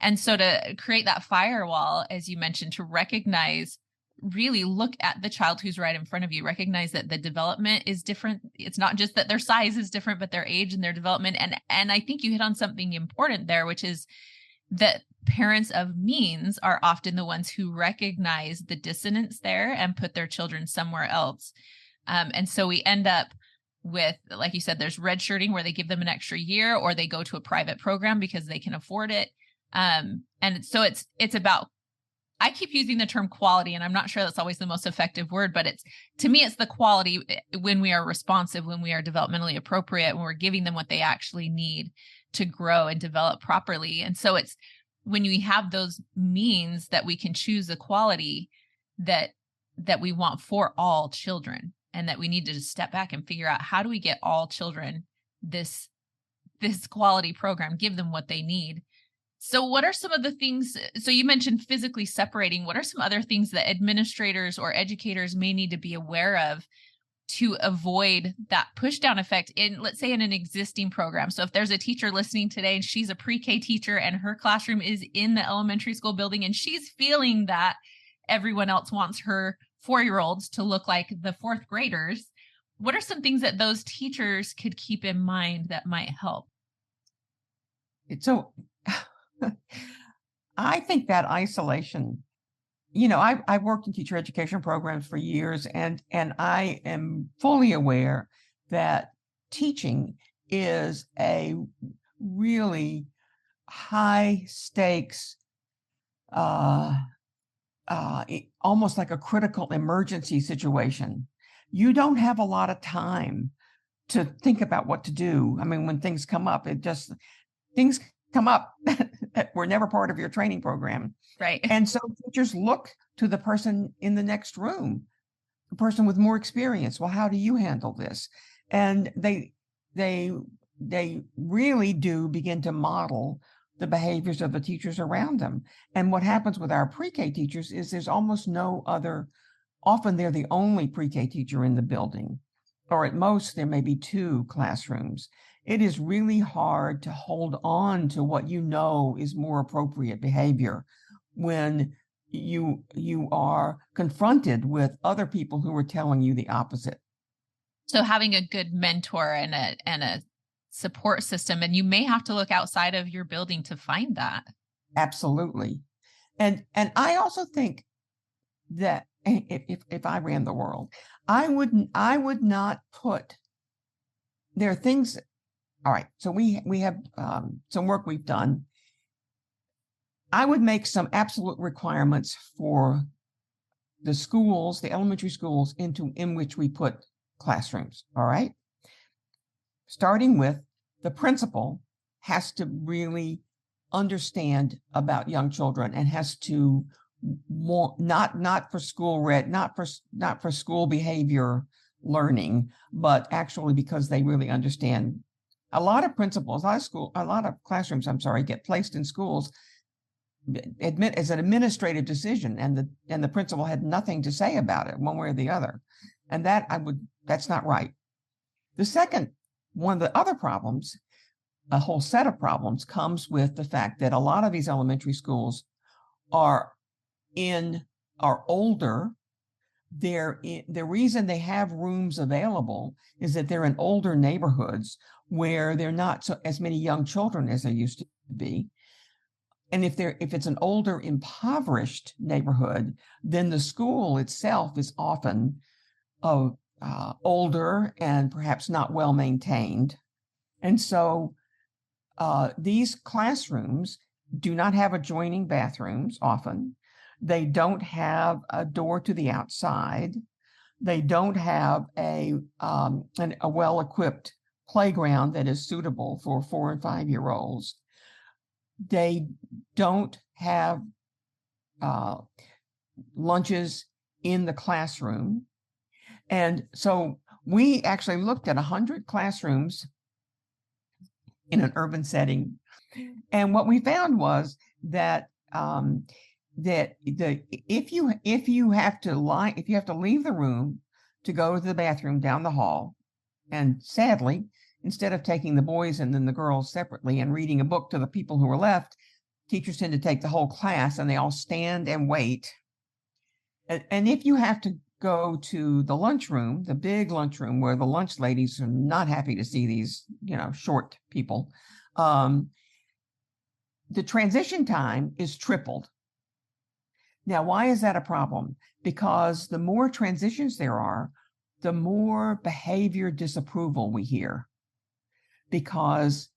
And so to create that firewall, as you mentioned, to recognize, really look at the child who's right in front of you, recognize that the development is different. It's not just that their size is different, but their age and their development. And I think you hit on something important there, which is that parents of means are often the ones who recognize the dissonance there and put their children somewhere else. And so we end up with, like you said, there's redshirting where they give them an extra year, or they go to a private program because they can afford it. And so it's about, I keep using the term quality, and I'm not sure that's always the most effective word, but to me, it's the quality when we are responsive, when we are developmentally appropriate, when we're giving them what they actually need to grow and develop properly. And so it's when we have those means that we can choose the quality that we want for all children, and that we need to just step back and figure out, how do we get all children this quality program, give them what they need. So what are some of the things, so you mentioned physically separating, what are some other things that administrators or educators may need to be aware of to avoid that push down effect in, let's say, in an existing program? So if there's a teacher listening today and she's a pre-K teacher and her classroom is in the elementary school building, and she's feeling that everyone else wants her 4-year-olds to look like the fourth graders, what are some things that those teachers could keep in mind that might help? So I think that isolation, I've worked in teacher education programs for years, and I am fully aware that teaching is a really high stakes, almost like a critical emergency situation. You don't have a lot of time to think about what to do. I mean, when things come up, things come up that were never part of your training program. Right. And so teachers look to the person in the next room, the person with more experience. Well, how do you handle this? And they really do begin to model the behaviors of the teachers around them. And what happens with our pre-K teachers is there's almost no other, often they're the only pre-K teacher in the building, or at most there may be 2 classrooms. It is really hard to hold on to what is more appropriate behavior when you are confronted with other people who are telling you the opposite. So having a good mentor and a support system, and you may have to look outside of your building to find that. Absolutely. And I also think that if I ran the world, I would not put, there are things. All right. So we have some work we've done. I would make some absolute requirements for the schools, the elementary schools in which we put classrooms. All right. Starting with, the principal has to really understand about young children and has to want, not for school behavior learning, but actually because they really understand A lot of principals, a lot of classrooms, get placed in schools admit as an administrative decision, and the principal had nothing to say about it one way or the other. And that's not right. The second, one of the other problems, a whole set of problems, comes with the fact that a lot of these elementary schools are older. The reason they have rooms available is that they're in older neighborhoods where there are not as many young children as there used to be. And if it's an older, impoverished neighborhood, then the school itself is often older and perhaps not well maintained. And so these classrooms do not have adjoining bathrooms often. They don't have a door to the outside. They don't have a well-equipped playground that is suitable for 4 and 5-year-olds. They don't have lunches in the classroom. And so we actually looked at 100 classrooms in an urban setting. And what we found was that if you have to leave the room to go to the bathroom down the hall, and sadly, instead of taking the boys and then the girls separately and reading a book to the people who were left, teachers tend to take the whole class and they all stand and wait. And if you have to go to the lunchroom, the big lunchroom where the lunch ladies are not happy to see these, short people, the transition time is tripled. Now, why is that a problem? Because the more transitions there are, the more behavior disapproval we hear. Because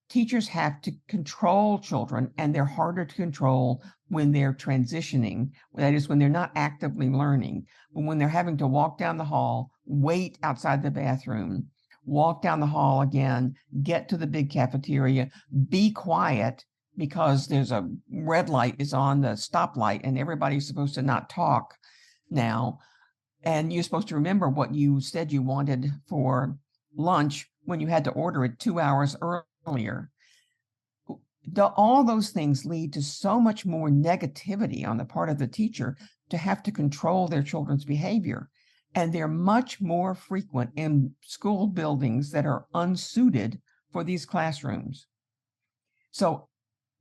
teachers have to control children, and they're harder to control when they're transitioning. That is, when they're not actively learning, but when they're having to walk down the hall, wait outside the bathroom, walk down the hall again, get to the big cafeteria, be quiet because there's a red light is on the stoplight and everybody's supposed to not talk now. And you're supposed to remember what you said you wanted for lunch when you had to order it 2 hours earlier. All those things lead to so much more negativity on the part of the teacher to have to control their children's behavior. And they're much more frequent in school buildings that are unsuited for these classrooms. So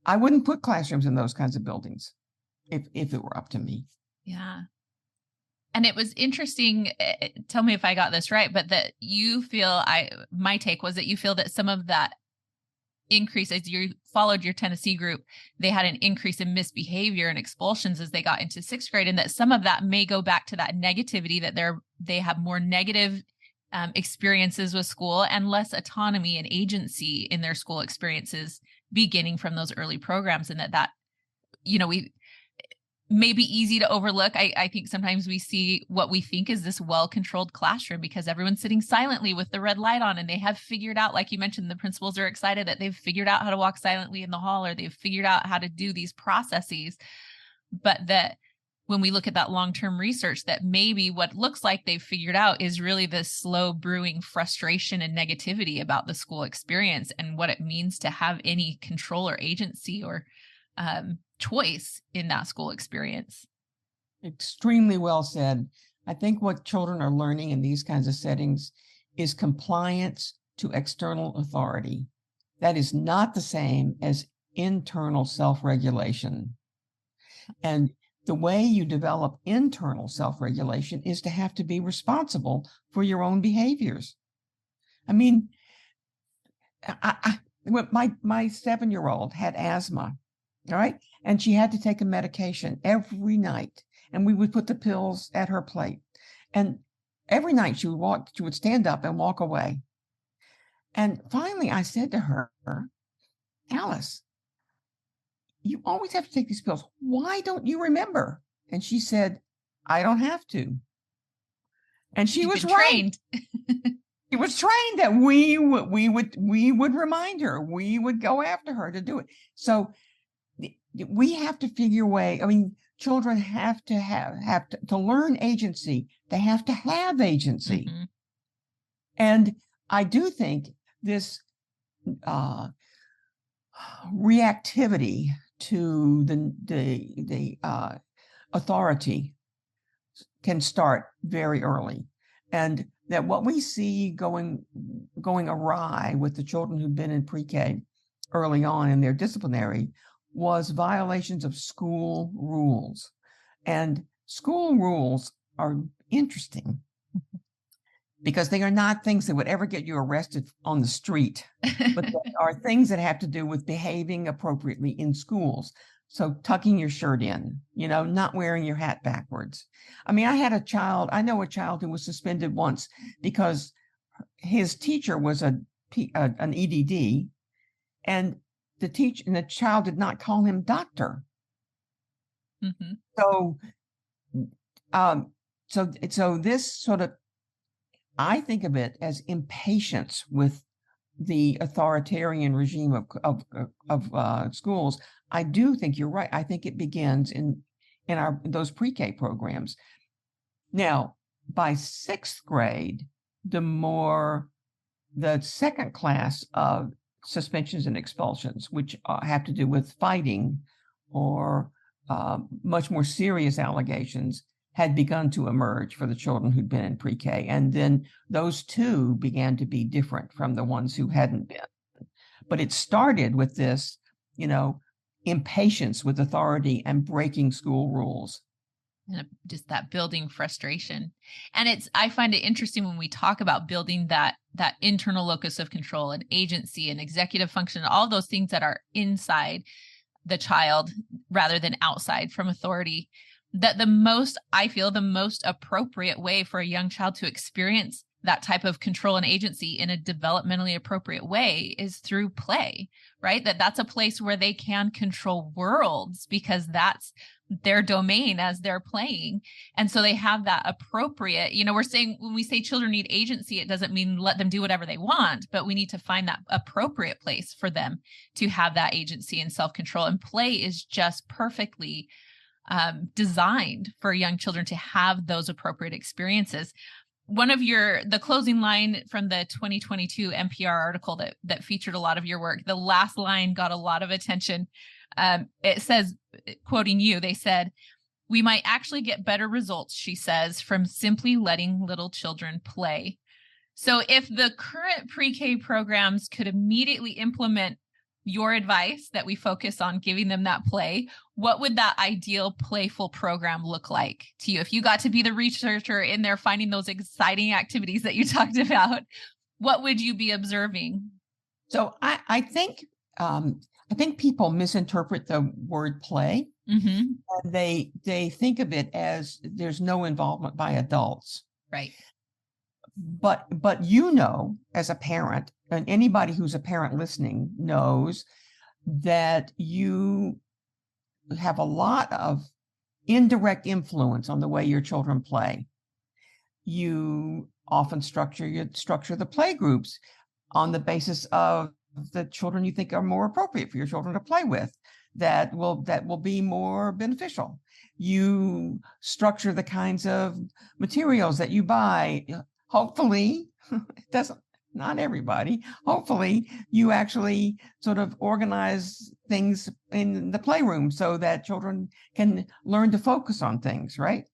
I wouldn't put classrooms in those kinds of buildings if it were up to me. Yeah. And it was interesting, tell me if I got this right, but that you feel, my take was that you feel that some of that increase, as you followed your Tennessee group, they had an increase in misbehavior and expulsions as they got into 6th grade, and that some of that may go back to that negativity, that they have more negative experiences with school and less autonomy and agency in their school experiences beginning from those early programs, and that we may be easy to overlook. I think sometimes we see what we think is this well-controlled classroom because everyone's sitting silently with the red light on, and they have figured out, like you mentioned, the principals are excited that they've figured out how to walk silently in the hall, or they've figured out how to do these processes. But that when we look at that long-term research, that maybe what looks like they've figured out is really this slow brewing frustration and negativity about the school experience and what it means to have any control or agency or choice in that school experience. Extremely well said. I think what children are learning in these kinds of settings is compliance to external authority. That is not the same as internal self-regulation. And the way you develop internal self-regulation is to have to be responsible for your own behaviors. I mean, my 7-year-old had asthma, all right? And she had to take a medication every night. And we would put the pills at her plate. And every night she would stand up and walk away. And finally I said to her, Alice, you always have to take these pills. Why don't you remember? And she said, I don't have to. And she was trained. She was trained that we would remind her. We would go after her to do it. So we have to figure a way. I mean, children have to learn agency. They have to have agency. Mm-hmm. And I do think this reactivity to the authority can start very early, and that what we see going awry with the children who've been in pre-K early on in their disciplinary was violations of school rules. And school rules are interesting because they are not things that would ever get you arrested on the street, but they are things that have to do with behaving appropriately in schools. So tucking your shirt in, not wearing your hat backwards. I mean, I know a child who was suspended once because his teacher was an EDD, and the child did not call him doctor. Mm-hmm. So this sort of, I think of it as impatience with the authoritarian regime of schools. I do think you're right. I think it begins in those pre-K programs. Now, by 6th grade, the second class of suspensions and expulsions, which have to do with fighting or much more serious allegations, had begun to emerge for the children who'd been in pre-K. And then those two began to be different from the ones who hadn't been. But it started with this, impatience with authority and breaking school rules. And just that building frustration. And I find it interesting when we talk about building that internal locus of control and agency and executive function, all those things that are inside the child rather than outside from authority, that the most appropriate way for a young child to experience that type of control and agency in a developmentally appropriate way is through play, right? That's a place where they can control worlds because that's their domain as they're playing. And so they have that appropriate, we're saying when we say children need agency, it doesn't mean let them do whatever they want, but we need to find that appropriate place for them to have that agency and self-control. And play is just perfectly designed for young children to have those appropriate experiences. One of the closing line from the 2022 NPR article that featured a lot of your work, the last line got a lot of attention. It says, quoting you, they said, "We might actually get better results," she says, "from simply letting little children play." So if the current pre-K programs could immediately implement your advice that we focus on giving them that play, what would that ideal playful program look like to you? If you got to be the researcher in there finding those exciting activities that you talked about, what would you be observing? So I think people misinterpret the word play. Mm-hmm. And they think of it as there's no involvement by adults. Right. But as a parent, and anybody who's a parent listening knows that you have a lot of indirect influence on the way your children play. You often structure the play groups on the basis of the children you think are more appropriate for your children to play with, that will be more beneficial. You structure the kinds of materials that you buy. Hopefully, not everybody. Hopefully, you actually sort of organize things in the playroom so that children can learn to focus on things, right?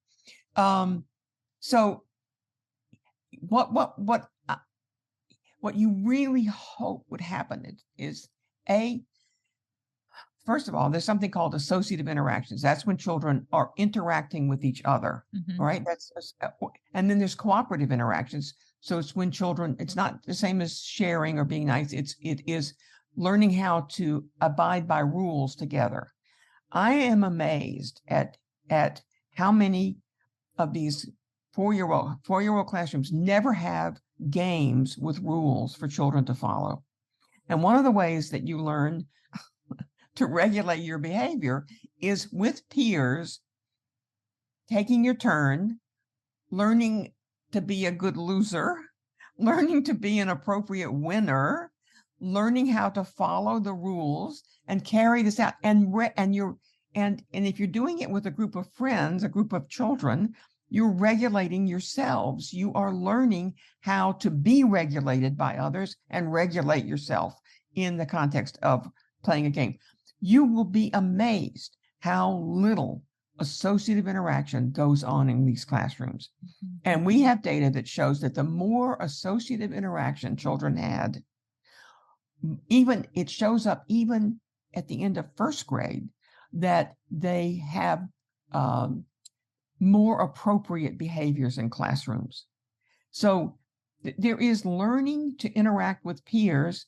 So what you really hope would happen is first of all, there's something called associative interactions. That's when children are interacting with each other, mm-hmm. right? And then there's cooperative interactions. So it's when children, it's not the same as sharing or being nice. It is learning how to abide by rules together. I am amazed at how many of these four-year-old classrooms never have games with rules for children to follow. And one of the ways that you learn to regulate your behavior is with peers, taking your turn, learning to be a good loser, learning to be an appropriate winner, learning how to follow the rules and carry this out. And if you're doing it with a group of friends, a group of children, you're regulating yourselves. You are learning how to be regulated by others and regulate yourself in the context of playing a game. You will be amazed how little associative interaction goes on in these classrooms. Mm-hmm. And we have data that shows that the more associative interaction children had, even it shows up even at the end of first grade, that they have more appropriate behaviors in classrooms. So there is learning to interact with peers,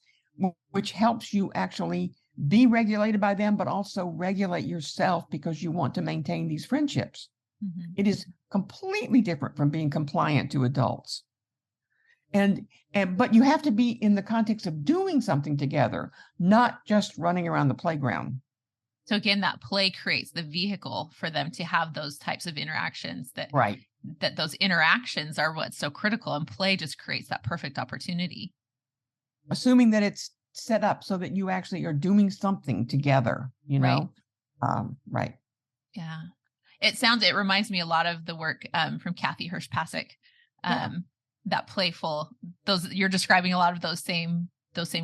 which helps you actually be regulated by them, but also regulate yourself because you want to maintain these friendships. Mm-hmm. It is completely different from being compliant to adults. But you have to be in the context of doing something together, not just running around the playground. So again, that play creates the vehicle for them to have those types of interactions that those interactions are what's so critical, and play just creates that perfect opportunity. Assuming that it's set up so that you actually are doing something together, you know? Right. Yeah. It reminds me a lot of the work from Kathy Hirsch-Pasek, that playful, you're describing a lot of those same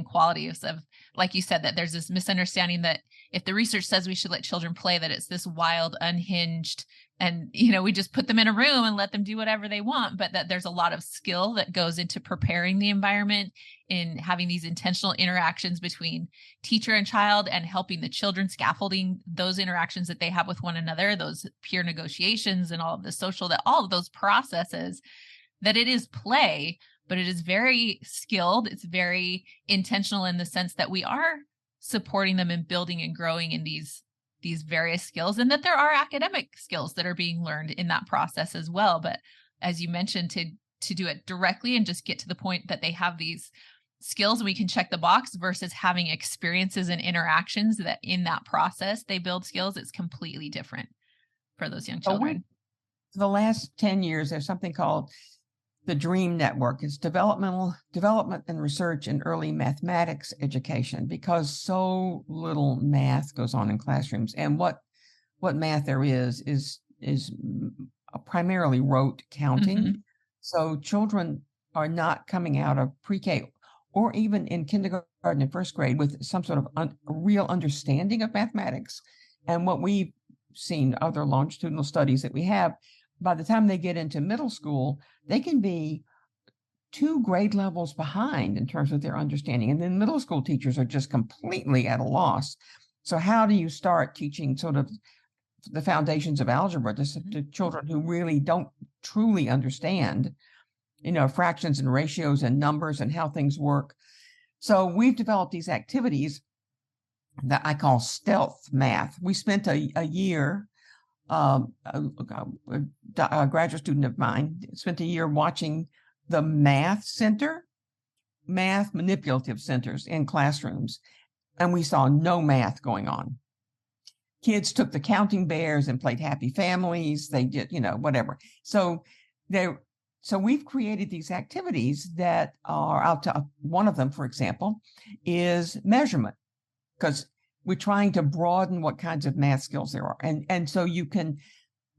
qualities of, like you said, that there's this misunderstanding that if the research says we should let children play, that it's this wild, unhinged, and, we just put them in a room and let them do whatever they want, but that there's a lot of skill that goes into preparing the environment, in having these intentional interactions between teacher and child, and helping the children, scaffolding those interactions that they have with one another, those peer negotiations and all of the social, that all of those processes, that it is play, but it is very skilled. It's very intentional in the sense that we are supporting them and building and growing in these various skills, and that there are academic skills that are being learned in that process as well. But as you mentioned, to do it directly and just get to the point that they have these skills and we can check the box, versus having experiences and interactions that in that process they build skills, it's completely different for those young children. For the last 10 years, there's something called the DREAM Network. It's development and research in early mathematics education, because so little math goes on in classrooms. And what math there is primarily rote counting. Mm-hmm. So children are not coming out of pre-K or even in kindergarten and first grade with some sort of real understanding of mathematics. And what we've seen, other longitudinal studies that we have, by the time they get into middle school, they can be 2 grade levels behind in terms of their understanding. And then middle school teachers are just completely at a loss. So how do you start teaching sort of the foundations of algebra to children who really don't truly understand, fractions and ratios and numbers and how things work? So we've developed these activities that I call stealth math. We spent a year, a graduate student of mine spent a year watching the math manipulative centers in classrooms, and we saw no math going on. Kids took the counting bears and played happy families. They did, whatever. So we've created these activities that are out to, one of them, for example, is measurement, because we're trying to broaden what kinds of math skills there are. And so you can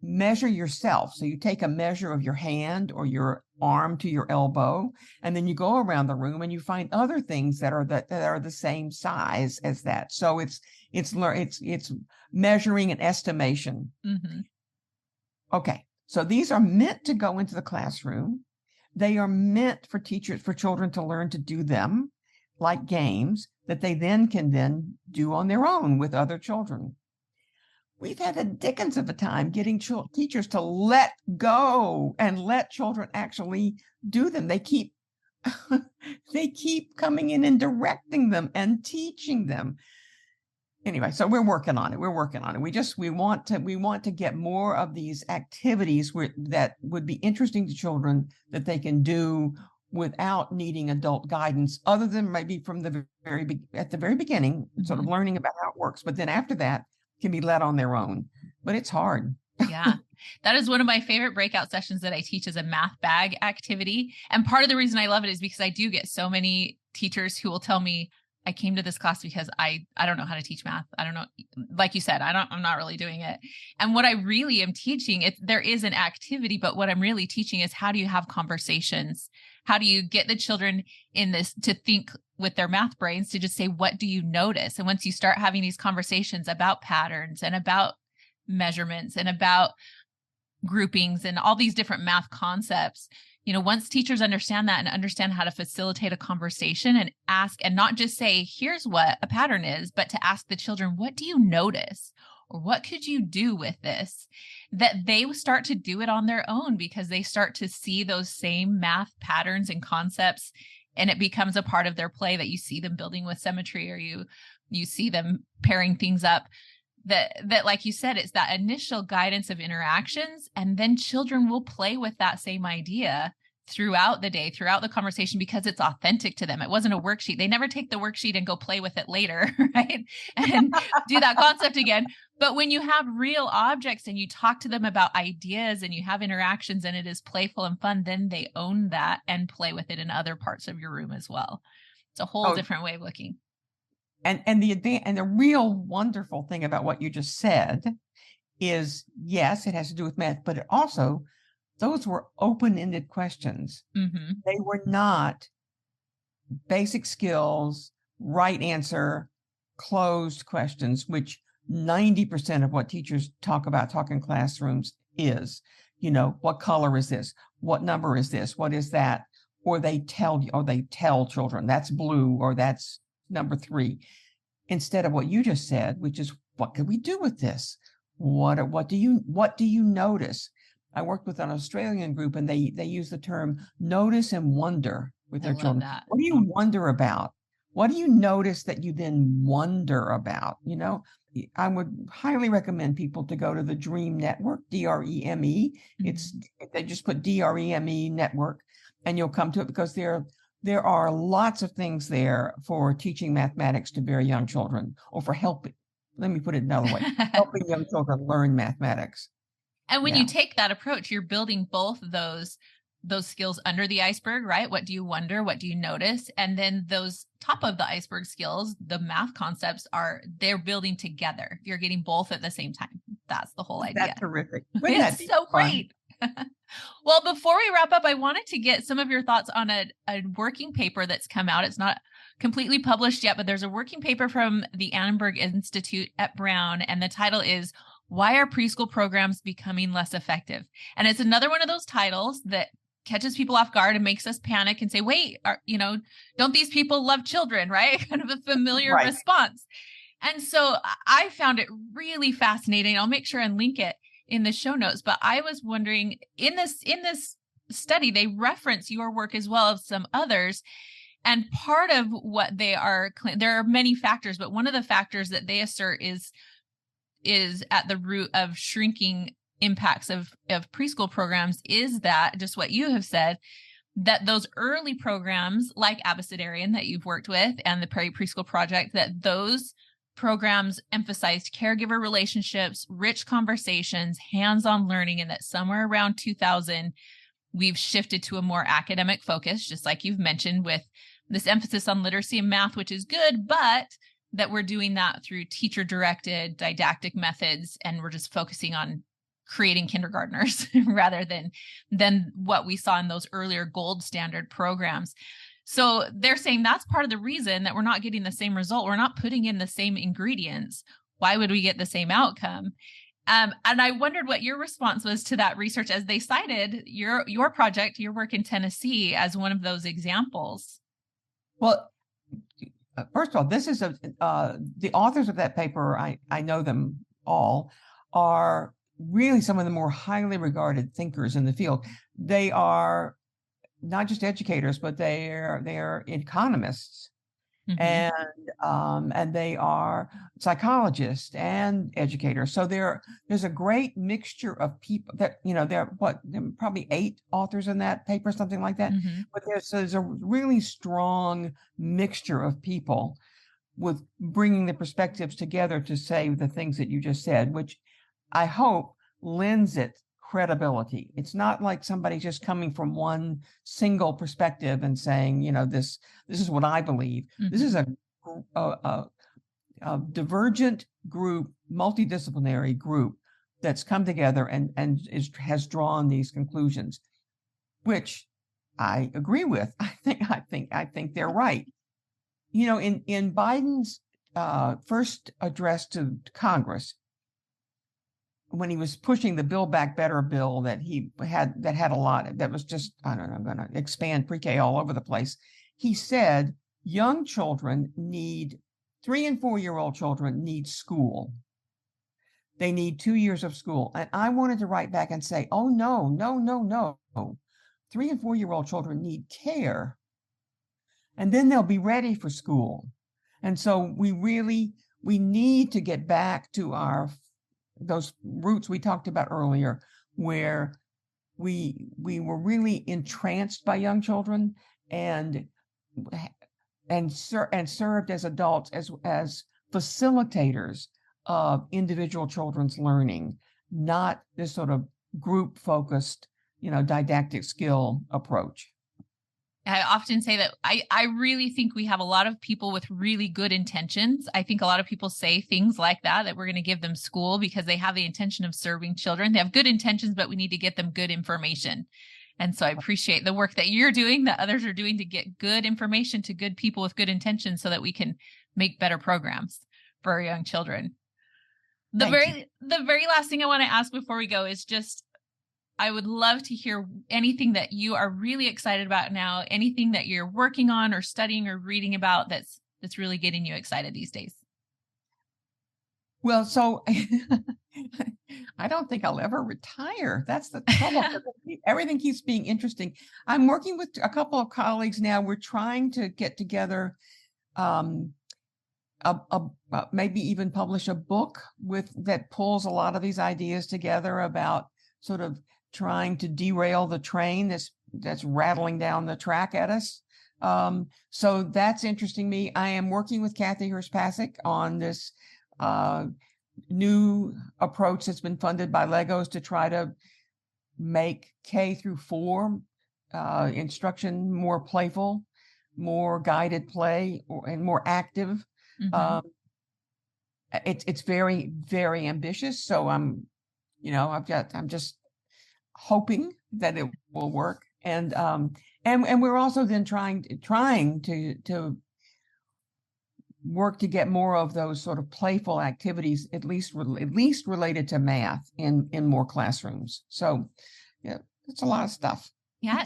measure yourself. So you take a measure of your hand or your arm to your elbow, and then you go around the room and you find other things that are the same size as that. So it's measuring and estimation. Mm-hmm. Okay. So these are meant to go into the classroom. They are meant for children to learn to do them like games that they can do on their own with other children. We've had a dickens of a time getting teachers to let go and let children actually do them. They keep coming in and directing them and teaching them. Anyway, so we're working on it. We want to get more of these activities that would be interesting to children that they can do without needing adult guidance, other than maybe from at the very beginning, sort of learning about how it works. But then after that, can be led on their own. But it's hard. Yeah. That is one of my favorite breakout sessions that I teach as a math bag activity. And part of the reason I love it is because I do get so many teachers who will tell me, I came to this class because I don't know how to teach math. I don't know. Like you said, I'm not really doing it. And what I really am teaching, there is an activity, but what I'm really teaching is how do you have conversations? How do you get the children in this to think with their math brains to just say, what do you notice? And once you start having these conversations about patterns and about measurements and about groupings and all these different math concepts, once teachers understand that and understand how to facilitate a conversation and ask, and not just say, here's what a pattern is, but to ask the children, what do you notice? Or what could you do with this? That they start to do it on their own because they start to see those same math patterns and concepts, and it becomes a part of their play that you see them building with symmetry, or you see them pairing things up. That like you said, it's that initial guidance of interactions, and then children will play with that same idea throughout the day, throughout the conversation, because it's authentic to them. It wasn't a worksheet. They never take the worksheet and go play with it later, right? And do that concept again. But when you have real objects and you talk to them about ideas and you have interactions and it is playful and fun, then they own that and play with it in other parts of your room as well. It's a whole different way of looking. And the real wonderful thing about what you just said is, yes, it has to do with math, but it also, those were open-ended questions. Mm-hmm. They were not basic skills, right answer, closed questions, which 90% of what teachers talk in classrooms is, what color is this? What number is this? What is that? Or they tell children that's blue or that's number 3, instead of what you just said, which is, what can we do with this? What do you notice? I worked with an Australian group, and they use the term notice and wonder with their children. That. What do you wonder about? What do you notice that you then wonder about? I would highly recommend people to go to the DREAM Network, DREME. Mm-hmm. They just put DREME Network, and you'll come to it, because there are lots of things there for teaching mathematics to very young children, or for helping, let me put it another way, helping young children learn mathematics. And when you take that approach, you're building both those skills under the iceberg, right? What do you wonder? What do you notice? And then those top of the iceberg skills, the math concepts, they're building together. You're getting both at the same time. That's the whole idea. That's terrific. It's so great. Well, before we wrap up, I wanted to get some of your thoughts on a working paper that's come out. It's not completely published yet, but there's a working paper from the Annenberg Institute at Brown, and the title is "Why Are Preschool Programs Becoming Less Effective?" And it's another one of those titles that catches people off guard and makes us panic and say, wait, don't these people love children, right? Kind of a familiar response. And so I found it really fascinating. I'll make sure and link it in the show notes, but I was wondering, in this study, they reference your work as well as some others. And part of what they are, there are many factors, but one of the factors that they assert is at the root of shrinking impacts of preschool programs is that, just what you have said, that those early programs like Abecedarian that you've worked with and the Prairie Preschool Project, that those programs emphasized caregiver relationships, rich conversations, hands-on learning, and that somewhere around 2000, we've shifted to a more academic focus, just like you've mentioned, with this emphasis on literacy and math, which is good, but that we're doing that through teacher-directed didactic methods, and we're just focusing on creating kindergartners rather than what we saw in those earlier gold standard programs. So they're saying that's part of the reason that we're not getting the same result. We're not putting in the same ingredients. Why would we get the same outcome? And I wondered what your response was to that research, as they cited your project, your work in Tennessee, as one of those examples. Well, first of all, this is the authors of that paper. I know them all, are really some of the more highly regarded thinkers in the field. They are not just educators, but they are economists, and they are psychologists and educators. So there's a great mixture of people that, there are probably 8 authors in that paper, something like that. But there's a really strong mixture of people with bringing the perspectives together to say the things that you just said, which I hope lends it credibility. It's not like somebody just coming from one single perspective and saying, this is what I believe. This is a divergent group, multidisciplinary group that's come together and has drawn these conclusions, which I agree with. I think they're right. You know, in Biden's first address to Congress, when he was pushing the Build Back Better bill that had a lot that was just, I don't know, I'm going to expand pre-K all over the place. He said young children need 3 and 4 year old children need school. They need 2 years of school. And I wanted to write back and say, oh, no. 3 and 4 year old children need care. And then they'll be ready for school. And so we need to get back to those roots we talked about earlier, where we were really entranced by young children and served as adults as facilitators of individual children's learning, not this sort of group focused, didactic skill approach. I often say that I really think we have a lot of people with really good intentions. I think a lot of people say things like that we're going to give them school because they have the intention of serving children. They have good intentions, but we need to get them good information. And so I appreciate the work that you're doing, that others are doing to get good information to good people with good intentions so that we can make better programs for our young children. The very last thing I want to ask before we go is just, I would love to hear anything that you are really excited about now, anything that you're working on or studying or reading about that's really getting you excited these days. Well, so I don't think I'll ever retire. That's the trouble. Everything keeps being interesting. I'm working with a couple of colleagues now. We're trying to get together, maybe even publish a book that pulls a lot of these ideas together about sort of trying to derail the train that's rattling down the track at us. So that's interesting me. I am working with Kathy Hurst-Pasek on this new approach that's been funded by Legos to try to make K-4 instruction more playful, more guided play, and more active. Mm-hmm. It's very, very ambitious. So I'm just hoping that it will work. And we're also then trying to work to get more of those sort of playful activities, at least related to math in more classrooms. So yeah, it's a lot of stuff. Yeah,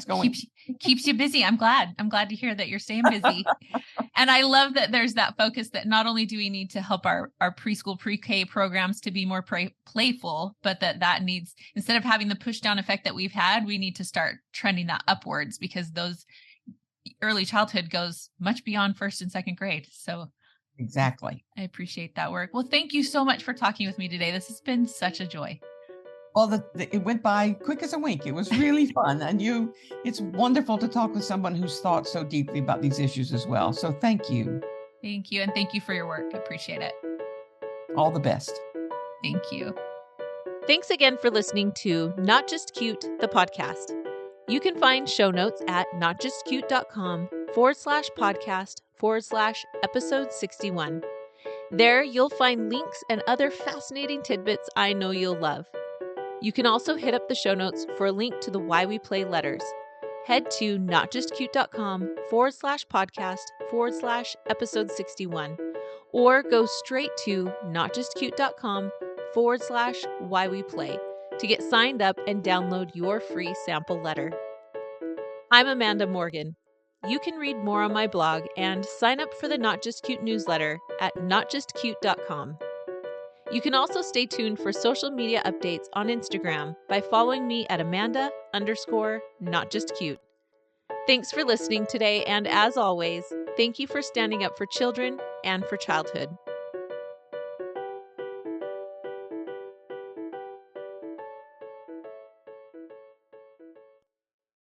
keeps you busy. I'm glad to hear that you're staying busy. And I love that there's that focus that not only do we need to help our preschool pre-K programs to be more playful, but that needs, instead of having the push down effect that we've had, we need to start trending that upwards, because those early childhood goes much beyond first and second grade. So exactly. I appreciate that work. Well, thank you so much for talking with me today. This has been such a joy. Well, it went by quick as a wink. It was really fun. And it's wonderful to talk with someone who's thought so deeply about these issues as well. So thank you. Thank you. And thank you for your work. I appreciate it. All the best. Thank you. Thanks again for listening to Not Just Cute, the podcast. You can find show notes at notjustcute.com/podcast/episode 61. There you'll find links and other fascinating tidbits I know you'll love. You can also hit up the show notes for a link to the Why We Play letters. Head to notjustcute.com/podcast/episode 61, or go straight to notjustcute.com/why we play to get signed up and download your free sample letter. I'm Amanda Morgan. You can read more on my blog and sign up for the Not Just Cute newsletter at notjustcute.com. You can also stay tuned for social media updates on Instagram by following me at Amanda_NotJustCute. Thanks for listening today, and as always, thank you for standing up for children and for childhood.